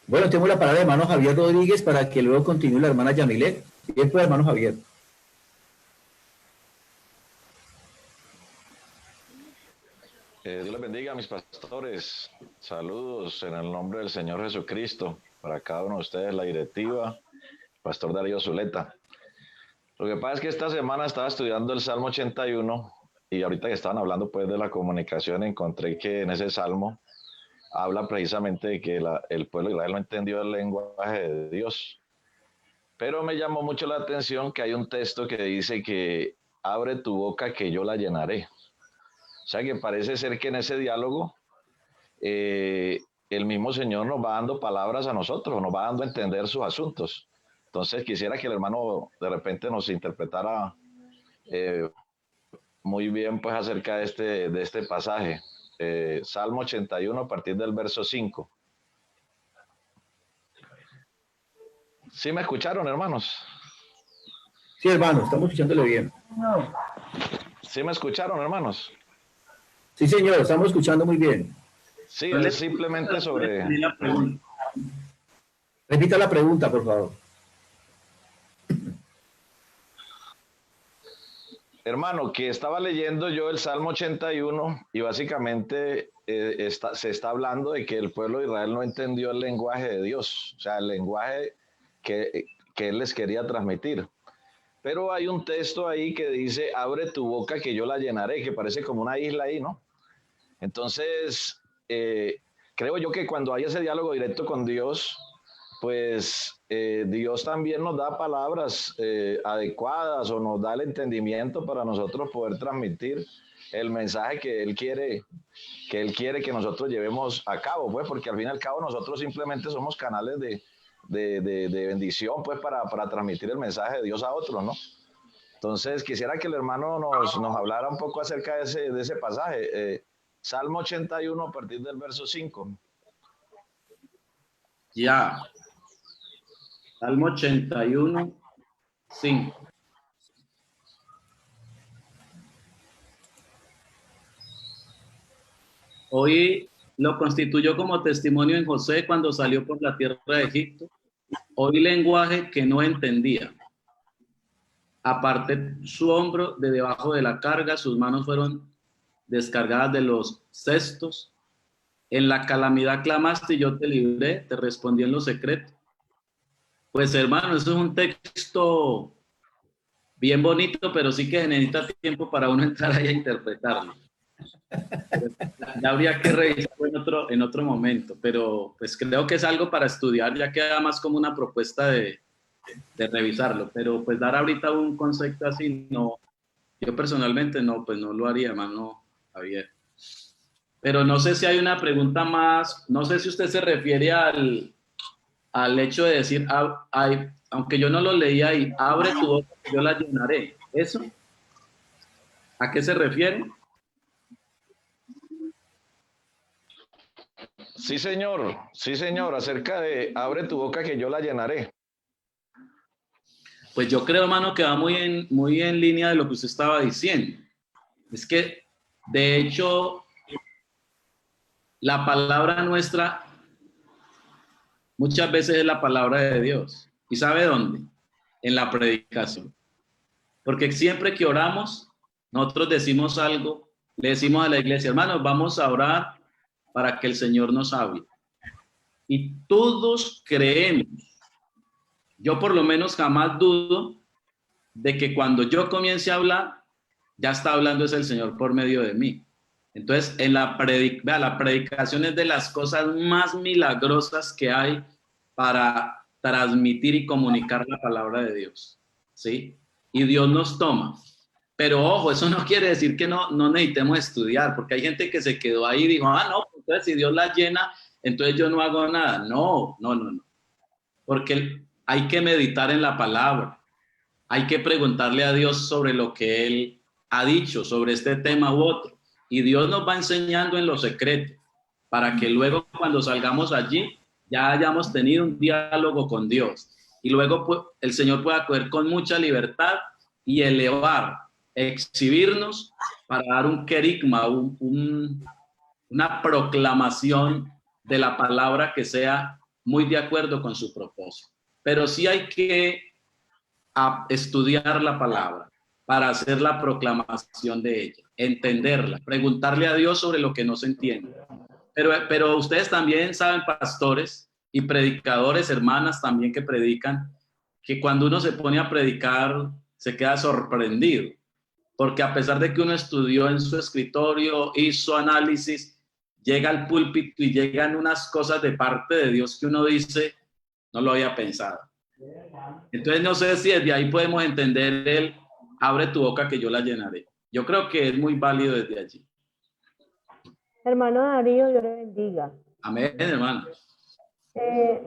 [SPEAKER 3] Bueno, tengo la palabra del hermano Javier Rodríguez para que luego continúe la hermana Yamile. Bien, pues, hermano Javier.
[SPEAKER 10] Dios les bendiga a mis pastores. Saludos en el nombre del Señor Jesucristo para cada uno de ustedes, la directiva, Pastor Darío Zuleta. Lo que pasa es que esta semana estaba estudiando el Salmo 81 y ahorita que estaban hablando pues de la comunicación encontré que en ese Salmo habla precisamente de que el pueblo de Israel no entendió el lenguaje de Dios. Pero me llamó mucho la atención que hay un texto que dice que abre tu boca que yo la llenaré. O sea que parece ser que en ese diálogo el mismo Señor nos va dando palabras a nosotros, nos va dando a entender sus asuntos. Entonces quisiera que el hermano de repente nos interpretara muy bien pues acerca de este pasaje. Salmo 81 a partir del verso 5. ¿Sí me escucharon, hermanos?
[SPEAKER 3] Sí, hermano, estamos escuchándole bien.
[SPEAKER 4] No.
[SPEAKER 10] ¿Sí me escucharon, hermanos?
[SPEAKER 3] Sí, señor, estamos escuchando muy bien.
[SPEAKER 10] Sí, es simplemente sobre...
[SPEAKER 3] Repita la pregunta, por favor.
[SPEAKER 10] Hermano, que estaba leyendo yo el Salmo 81 y básicamente se está hablando de que el pueblo de Israel no entendió el lenguaje de Dios, o sea, el lenguaje que Él les quería transmitir. Pero hay un texto ahí que dice, abre tu boca que yo la llenaré, que parece como una isla ahí, ¿no? Entonces, creo yo que cuando hay ese diálogo directo con Dios, pues Dios también nos da palabras adecuadas o nos da el entendimiento para nosotros poder transmitir el mensaje que Él quiere que nosotros llevemos a cabo, pues, porque al fin y al cabo nosotros simplemente somos canales de bendición, pues, para transmitir el mensaje de Dios a otros, ¿no? Entonces, quisiera que el hermano nos hablara un poco acerca de ese pasaje. Salmo 81 a partir del verso 5.
[SPEAKER 1] Ya. Salmo 81, 5. Hoy lo constituyó como testimonio en José cuando salió por la tierra de Egipto. Oí lenguaje que no entendía. Aparté su hombro de debajo de la carga, sus manos fueron descargadas de los cestos. En la calamidad clamaste y yo te libré, te respondí en lo secreto. Pues hermano, eso es un texto bien bonito, pero sí que necesita tiempo para uno entrar ahí a interpretarlo. Ya habría que revisarlo en otro momento, pero pues creo que es algo para estudiar, ya queda más como una propuesta de revisarlo, pero pues dar ahorita un concepto así, no, yo personalmente no, pues no lo haría, hermano Javier. Pero no sé si hay una pregunta más, no sé si usted se refiere al hecho de decir, aunque yo no lo leí ahí, abre tu boca, yo la llenaré. ¿Eso? ¿A qué se refiere?
[SPEAKER 10] Sí, señor, acerca de abre tu boca que yo la llenaré.
[SPEAKER 1] Pues yo creo, hermano, que va muy en línea de lo que usted estaba diciendo. Es que, de hecho, la palabra nuestra muchas veces es la palabra de Dios. ¿Y sabe dónde? En la predicación. Porque siempre que oramos, nosotros decimos algo, le decimos a la iglesia, hermanos, vamos a orar para que el Señor nos hable. Y todos creemos, yo por lo menos jamás dudo de que cuando yo comience a hablar, ya está hablando es el Señor por medio de mí. Entonces, la predicación es de las cosas más milagrosas que hay para transmitir y comunicar la palabra de Dios, ¿sí? Y Dios nos toma. Pero ojo, eso no quiere decir que no necesitemos estudiar, porque hay gente que se quedó ahí y dijo, no, entonces si Dios la llena, entonces yo no hago nada. No. Porque hay que meditar en la palabra. Hay que preguntarle a Dios sobre lo que Él ha dicho, sobre este tema u otro. Y Dios nos va enseñando en lo secreto para que luego cuando salgamos allí ya hayamos tenido un diálogo con Dios. Y luego pues, el Señor pueda coger con mucha libertad y elevar, exhibirnos para dar un querigma, una proclamación de la palabra que sea muy de acuerdo con su propósito. Pero sí hay que estudiar la palabra para hacer la proclamación de ella, entenderla, preguntarle a Dios sobre lo que no se entiende. Pero ustedes también saben, pastores y predicadores, hermanas también que predican, que cuando uno se pone a predicar se queda sorprendido, porque a pesar de que uno estudió en su escritorio, hizo análisis, llega al púlpito y llegan unas cosas de parte de Dios que uno dice, no lo había pensado. Entonces no sé si desde ahí podemos entender el abre tu boca que yo la llenaré. Yo creo que es muy válido desde allí.
[SPEAKER 11] Hermano Darío, Dios le bendiga.
[SPEAKER 1] Amén, hermano.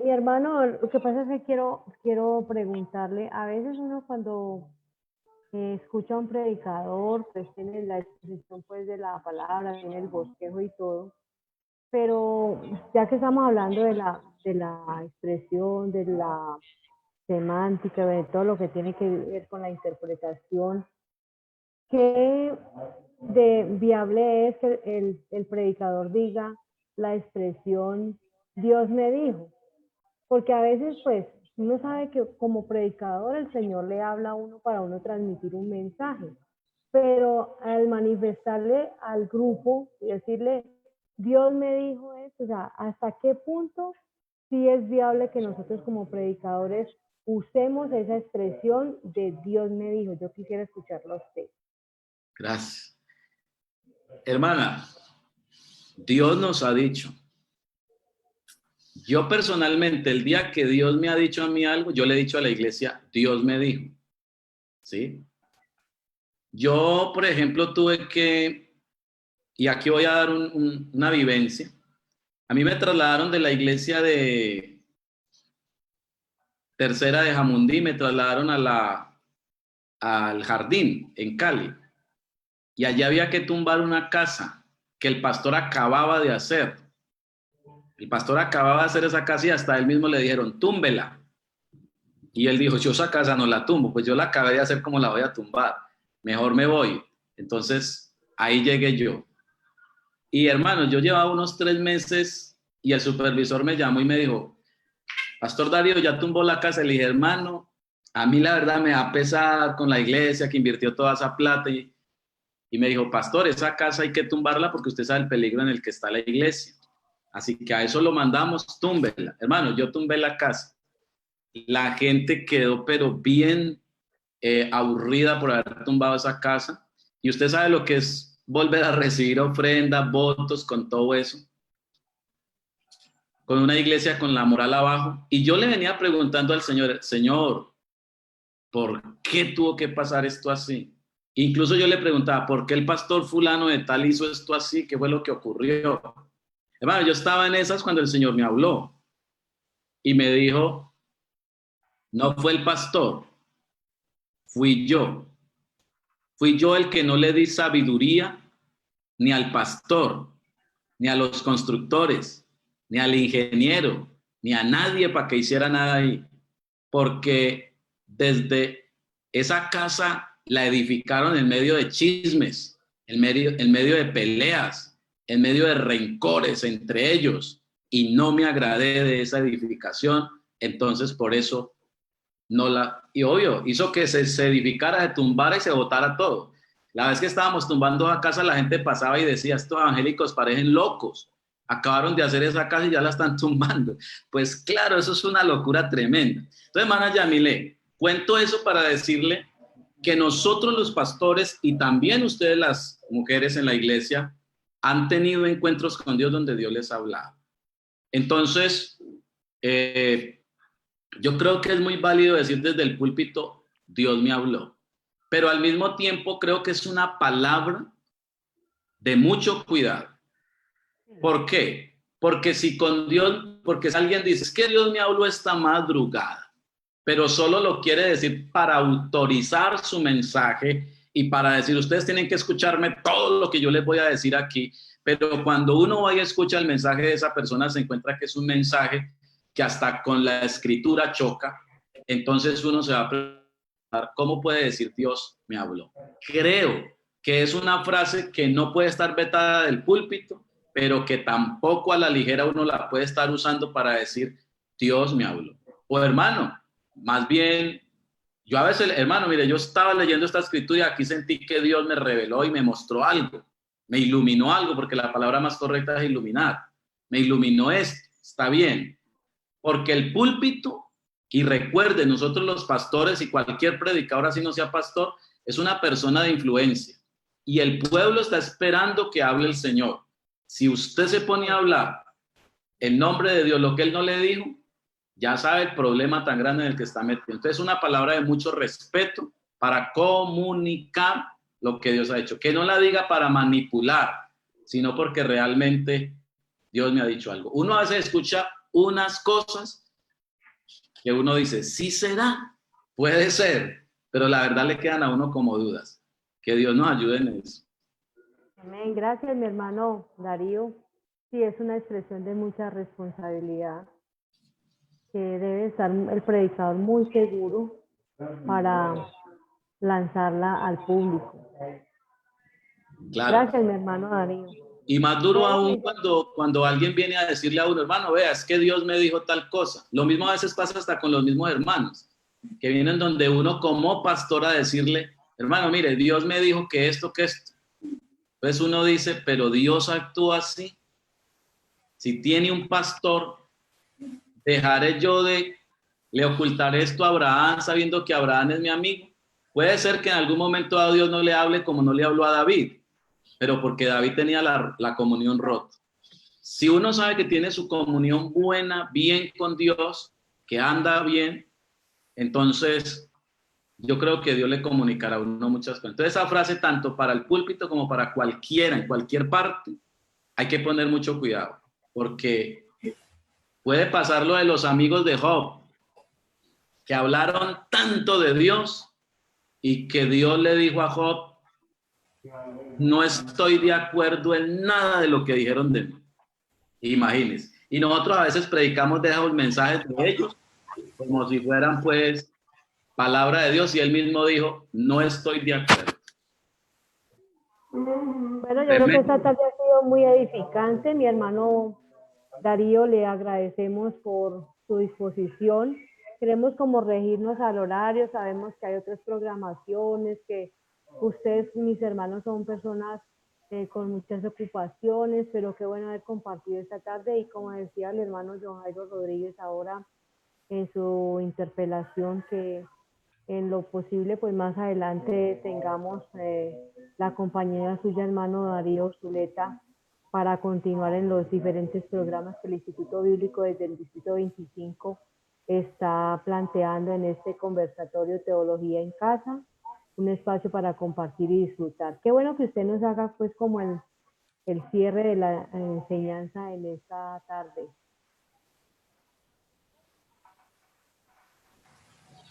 [SPEAKER 11] Mi hermano, lo que pasa es que quiero preguntarle, a veces uno cuando escucha a un predicador, pues tiene la exposición pues de la palabra, tiene el bosquejo y todo, pero ya que estamos hablando de la expresión, de la semántica, de todo lo que tiene que ver con la interpretación, ¿qué de viable es que el predicador diga la expresión Dios me dijo? Porque a veces pues uno sabe que como predicador el Señor le habla a uno para uno transmitir un mensaje, pero al manifestarle al grupo y decirle Dios me dijo esto, o sea, ¿hasta qué punto sí es viable que nosotros como predicadores usemos esa expresión de Dios me dijo? Yo quisiera escucharlo a usted.
[SPEAKER 1] Gracias. Hermana, Dios nos ha dicho. Yo personalmente, el día que Dios me ha dicho a mí algo, yo le he dicho a la iglesia, Dios me dijo. ¿Sí? Yo, por ejemplo, tuve que, y aquí voy a dar una vivencia. A mí me trasladaron de la iglesia de Tercera de Jamundí, me trasladaron al Jardín, en Cali. Y allí había que tumbar una casa que el pastor acababa de hacer. El pastor acababa de hacer esa casa y hasta él mismo le dijeron, túmbela. Y él dijo, yo esa casa no la tumbo, pues yo la acabé de hacer, como la voy a tumbar? Mejor me voy. Entonces, ahí llegué yo. Y hermano, yo llevaba unos 3 meses y el supervisor me llamó y me dijo, Pastor Darío, ya tumbó la casa. Y le dije, hermano, a mí la verdad me da pesar con la iglesia que invirtió toda esa plata. Y me dijo, pastor, esa casa hay que tumbarla porque usted sabe el peligro en el que está la iglesia. Así que a eso lo mandamos, túmbela. Hermano, yo tumbé la casa. La gente quedó pero bien aburrida por haber tumbado esa casa. Y usted sabe lo que es volver a recibir ofrendas, votos, con todo eso. Con una iglesia con la moral abajo. Y yo le venía preguntando al Señor, Señor, ¿por qué tuvo que pasar esto así? Incluso yo le preguntaba, ¿por qué el pastor fulano de tal hizo esto así? ¿Qué fue lo que ocurrió? Hermano, yo estaba en esas cuando el Señor me habló y me dijo, no fue el pastor, fui yo. Fui yo el que no le di sabiduría ni al pastor, ni a los constructores, ni al ingeniero, ni a nadie para que hiciera nada ahí. Porque desde esa casa la edificaron en medio de chismes, en medio de peleas, en medio de rencores entre ellos, y no me agradé de esa edificación. Entonces por eso no la, y obvio, hizo que se edificara, se tumbara y se botara todo. La vez que estábamos tumbando la casa, la gente pasaba y decía, estos evangélicos parecen locos, acabaron de hacer esa casa y ya la están tumbando. Pues claro, eso es una locura tremenda. Entonces, hermana Yamile, cuento eso para decirle que nosotros los pastores y también ustedes las mujeres en la iglesia han tenido encuentros con Dios donde Dios les ha hablado. Entonces, yo creo que es muy válido decir desde el púlpito, Dios me habló. Pero al mismo tiempo creo que es una palabra de mucho cuidado. ¿Por qué? Porque si con Dios, porque si alguien dice, es que Dios me habló esta madrugada, pero solo lo quiere decir para autorizar su mensaje y para decir, ustedes tienen que escucharme todo lo que yo les voy a decir aquí, pero cuando uno vaya a escuchar el mensaje de esa persona, se encuentra que es un mensaje que hasta con la escritura choca, entonces uno se va a preguntar, ¿cómo puede decir Dios me habló? Creo que es una frase que no puede estar vetada del púlpito, pero que tampoco a la ligera uno la puede estar usando para decir Dios me habló. O hermano, más bien, yo a veces, hermano, mire, yo estaba leyendo esta escritura y aquí sentí que Dios me reveló y me mostró algo, me iluminó algo, porque la palabra más correcta es iluminar. Me iluminó esto, está bien. Porque el púlpito, y recuerden, nosotros los pastores y cualquier predicador, así no sea pastor, es una persona de influencia. Y el pueblo está esperando que hable el Señor. Si usted se pone a hablar en nombre de Dios lo que Él no le dijo, ya sabe el problema tan grande en el que está metido. Entonces, es una palabra de mucho respeto para comunicar lo que Dios ha hecho. Que no la diga para manipular, sino porque realmente Dios me ha dicho algo. Uno a veces escucha unas cosas que uno dice, sí será, puede ser, pero la verdad le quedan a uno como dudas. Que Dios nos ayude en eso.
[SPEAKER 11] Amén. Gracias, mi hermano Darío. Sí, es una expresión de mucha responsabilidad, que debe estar el predicador muy seguro para lanzarla al público.
[SPEAKER 1] Claro.
[SPEAKER 11] Gracias, mi hermano Darío.
[SPEAKER 1] Y más duro aún cuando alguien viene a decirle a uno, hermano, vea, es que Dios me dijo tal cosa. Lo mismo a veces pasa hasta con los mismos hermanos, que vienen donde uno como pastor a decirle, hermano, mire, Dios me dijo que esto, que esto. Entonces uno dice, pero Dios actúa así. Si tiene un pastor, dejaré yo le ocultaré esto a Abraham sabiendo que Abraham es mi amigo. Puede ser que en algún momento a Dios no le hable como no le habló a David, pero porque David tenía la comunión rota. Si uno sabe que tiene su comunión buena, bien con Dios, que anda bien, entonces yo creo que Dios le comunicará a uno muchas cosas. Entonces esa frase, tanto para el púlpito como para cualquiera, en cualquier parte, hay que poner mucho cuidado, porque puede pasar lo de los amigos de Job, que hablaron tanto de Dios y que Dios le dijo a Job, no estoy de acuerdo en nada de lo que dijeron de mí. Imagínense. Y nosotros a veces predicamos de esos mensajes de ellos como si fueran pues palabra de Dios y él mismo dijo, no estoy de acuerdo.
[SPEAKER 11] Bueno, yo creo que esta tarde ha sido muy edificante. Mi hermano Darío, le agradecemos por su disposición. Queremos como regirnos al horario, sabemos que hay otras programaciones, que ustedes, mis hermanos, son personas con muchas ocupaciones, pero qué bueno haber compartido esta tarde y como decía el hermano John Jairo Rodríguez ahora en su interpelación, que en lo posible pues más adelante tengamos la compañía suya, hermano Darío Zuleta, para continuar en los diferentes programas que el Instituto Bíblico desde el Distrito 25 está planteando en este conversatorio Teología en Casa, un espacio para compartir y disfrutar. Qué bueno que usted nos haga pues como el cierre de la enseñanza en esta tarde.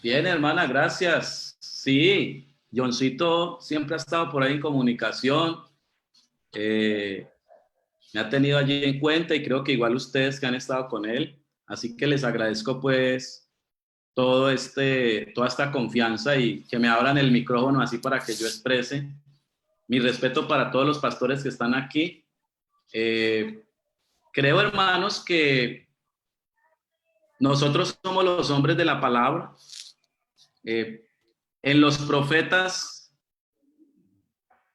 [SPEAKER 1] Bien, hermana, gracias. Sí, Johncito siempre ha estado por ahí en comunicación. Me ha tenido allí en cuenta y creo que igual ustedes que han estado con él. Así que les agradezco pues toda esta confianza y que me abran el micrófono así para que yo exprese mi respeto para todos los pastores que están aquí. Creo, hermanos, que nosotros somos los hombres de la palabra. En los profetas,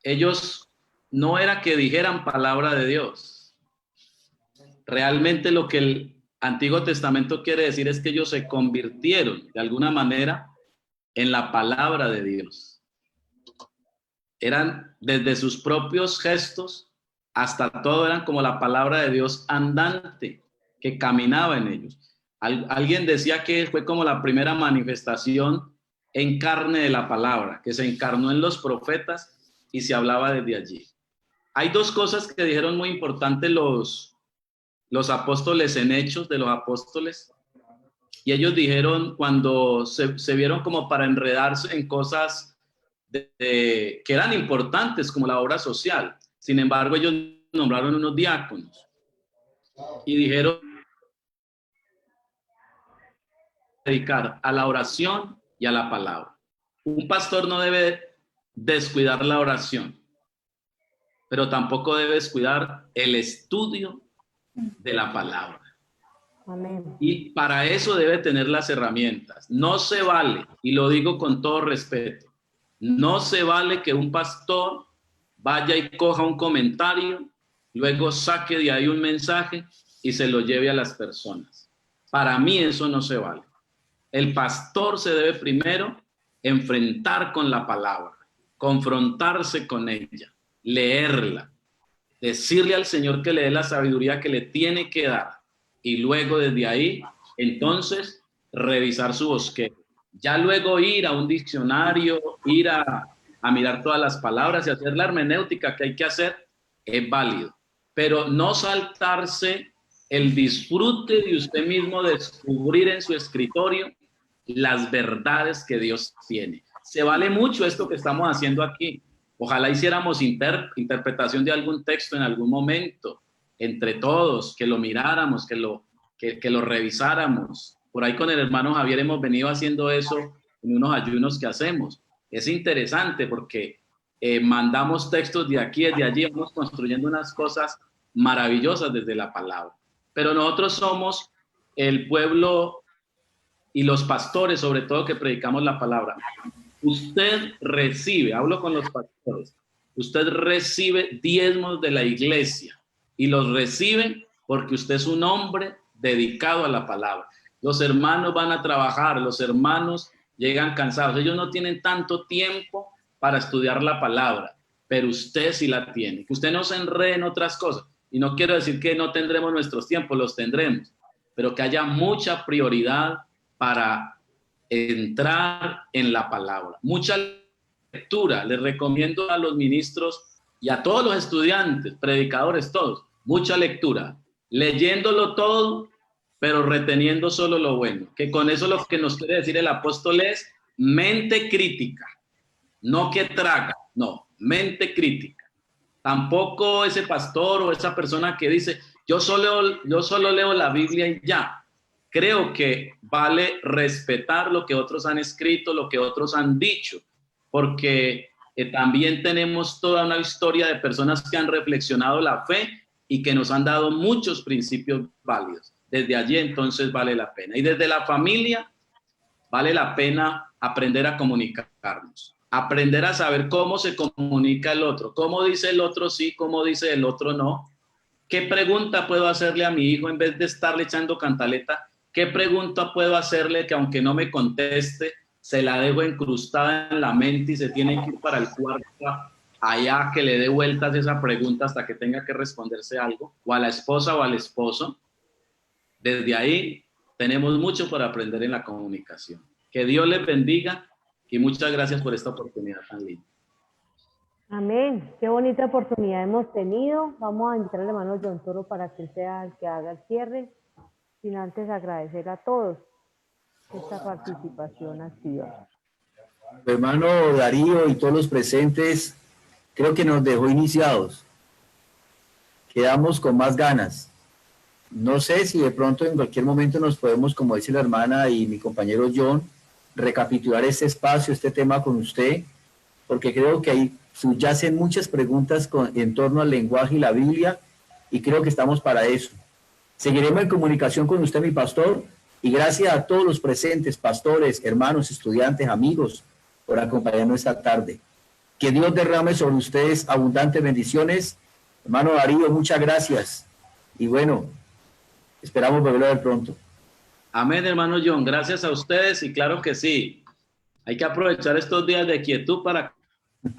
[SPEAKER 1] ellos no era que dijeran palabra de Dios. Realmente lo que el Antiguo Testamento quiere decir es que ellos se convirtieron de alguna manera en la palabra de Dios. Eran desde sus propios gestos hasta todo eran como la palabra de Dios andante que caminaba en ellos. Alguien decía que fue como la primera manifestación en carne de la palabra, que se encarnó en los profetas y se hablaba desde allí. Hay dos cosas que dijeron muy importantes los apóstoles en Hechos de los Apóstoles, y ellos dijeron cuando se vieron como para enredarse en cosas que eran importantes como la obra social. Sin embargo, ellos nombraron unos diáconos y dijeron dedicar a la oración y a la palabra. Un pastor no debe descuidar la oración, pero tampoco debe descuidar el estudio de la palabra.
[SPEAKER 11] Amén.
[SPEAKER 1] Y para eso debe tener las herramientas. No se vale, y lo digo con todo respeto, no se vale que un pastor vaya y coja un comentario, luego saque de ahí un mensaje y se lo lleve a las personas. Para mí eso no se vale. El pastor se debe primero enfrentar con la palabra, confrontarse con ella, leerla, decirle al Señor que le dé la sabiduría que le tiene que dar y luego desde ahí, entonces, revisar su bosquejo. Ya luego ir a un diccionario, ir a mirar todas las palabras y hacer la hermenéutica que hay que hacer, es válido. Pero no saltarse el disfrute de usted mismo descubrir en su escritorio las verdades que Dios tiene. Se vale mucho esto que estamos haciendo aquí. Ojalá hiciéramos interpretación de algún texto en algún momento, entre todos, que lo miráramos, que lo revisáramos. Por ahí con el hermano Javier hemos venido haciendo eso en unos ayunos que hacemos. Es interesante porque mandamos textos de aquí, de allí, vamos construyendo unas cosas maravillosas desde la palabra. Pero nosotros somos el pueblo y los pastores, sobre todo, que predicamos la palabra. Usted recibe, hablo con los pastores, usted recibe diezmos de la iglesia y los recibe porque usted es un hombre dedicado a la palabra. Los hermanos van a trabajar, los hermanos llegan cansados, ellos no tienen tanto tiempo para estudiar la palabra, pero usted sí la tiene. Que usted no se enrede en otras cosas. Y no quiero decir que no tendremos nuestros tiempos, los tendremos, pero que haya mucha prioridad para entrar en la palabra. Mucha lectura. Les recomiendo a los ministros y a todos los estudiantes, predicadores, todos, mucha lectura. Leyéndolo todo, pero reteniendo solo lo bueno. Que con eso lo que nos quiere decir el apóstol es mente crítica. No que traga, no, mente crítica. Tampoco ese pastor o esa persona que dice, yo solo leo la Biblia y ya. Creo que vale respetar lo que otros han escrito, lo que otros han dicho, porque también tenemos toda una historia de personas que han reflexionado la fe y que nos han dado muchos principios válidos. Desde allí entonces vale la pena. Y desde la familia vale la pena aprender a comunicarnos. Aprender a saber cómo se comunica el otro, cómo dice el otro sí, cómo dice el otro no. ¿Qué pregunta puedo hacerle a mi hijo en vez de estarle echando cantaleta? ¿Qué pregunta puedo hacerle que aunque no me conteste, se la dejo incrustada en la mente y se tiene que ir para el cuarto allá que le dé vueltas esa pregunta hasta que tenga que responderse algo? O a la esposa o al esposo. Desde ahí tenemos mucho por aprender en la comunicación. Que Dios les bendiga. Y muchas gracias por esta oportunidad tan linda.
[SPEAKER 11] Amén. Qué bonita oportunidad hemos tenido. Vamos a invitar al hermano John Toro para que él sea el que haga el cierre. Sin antes agradecer a todos esta participación activa.
[SPEAKER 3] Hermano Darío y todos los presentes, creo que nos dejó iniciados. Quedamos con más ganas. No sé si de pronto en cualquier momento nos podemos, como dice la hermana y mi compañero John, recapitular este espacio, este tema con usted, porque creo que ahí subyacen muchas preguntas en torno al lenguaje y la Biblia, y creo que estamos para eso. Seguiremos en comunicación con usted, mi pastor, y gracias a todos los presentes, pastores, hermanos, estudiantes, amigos, por acompañarnos esta tarde. Que Dios derrame sobre ustedes abundantes bendiciones. Hermano Darío, muchas gracias. Y bueno, esperamos volver a ver pronto.
[SPEAKER 1] Amén, hermano John. Gracias a ustedes y claro que sí. Hay que aprovechar estos días de quietud para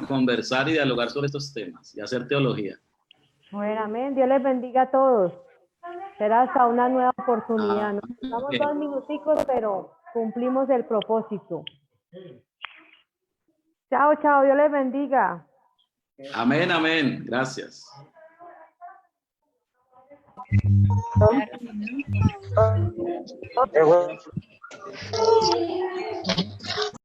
[SPEAKER 1] conversar y dialogar sobre estos temas y hacer teología.
[SPEAKER 11] Bueno, amén. Dios les bendiga a todos. Será hasta una nueva oportunidad. Nos damos 2 minuticos, pero cumplimos el propósito. Chao, chao. Dios les bendiga.
[SPEAKER 1] Amén, amén. Gracias.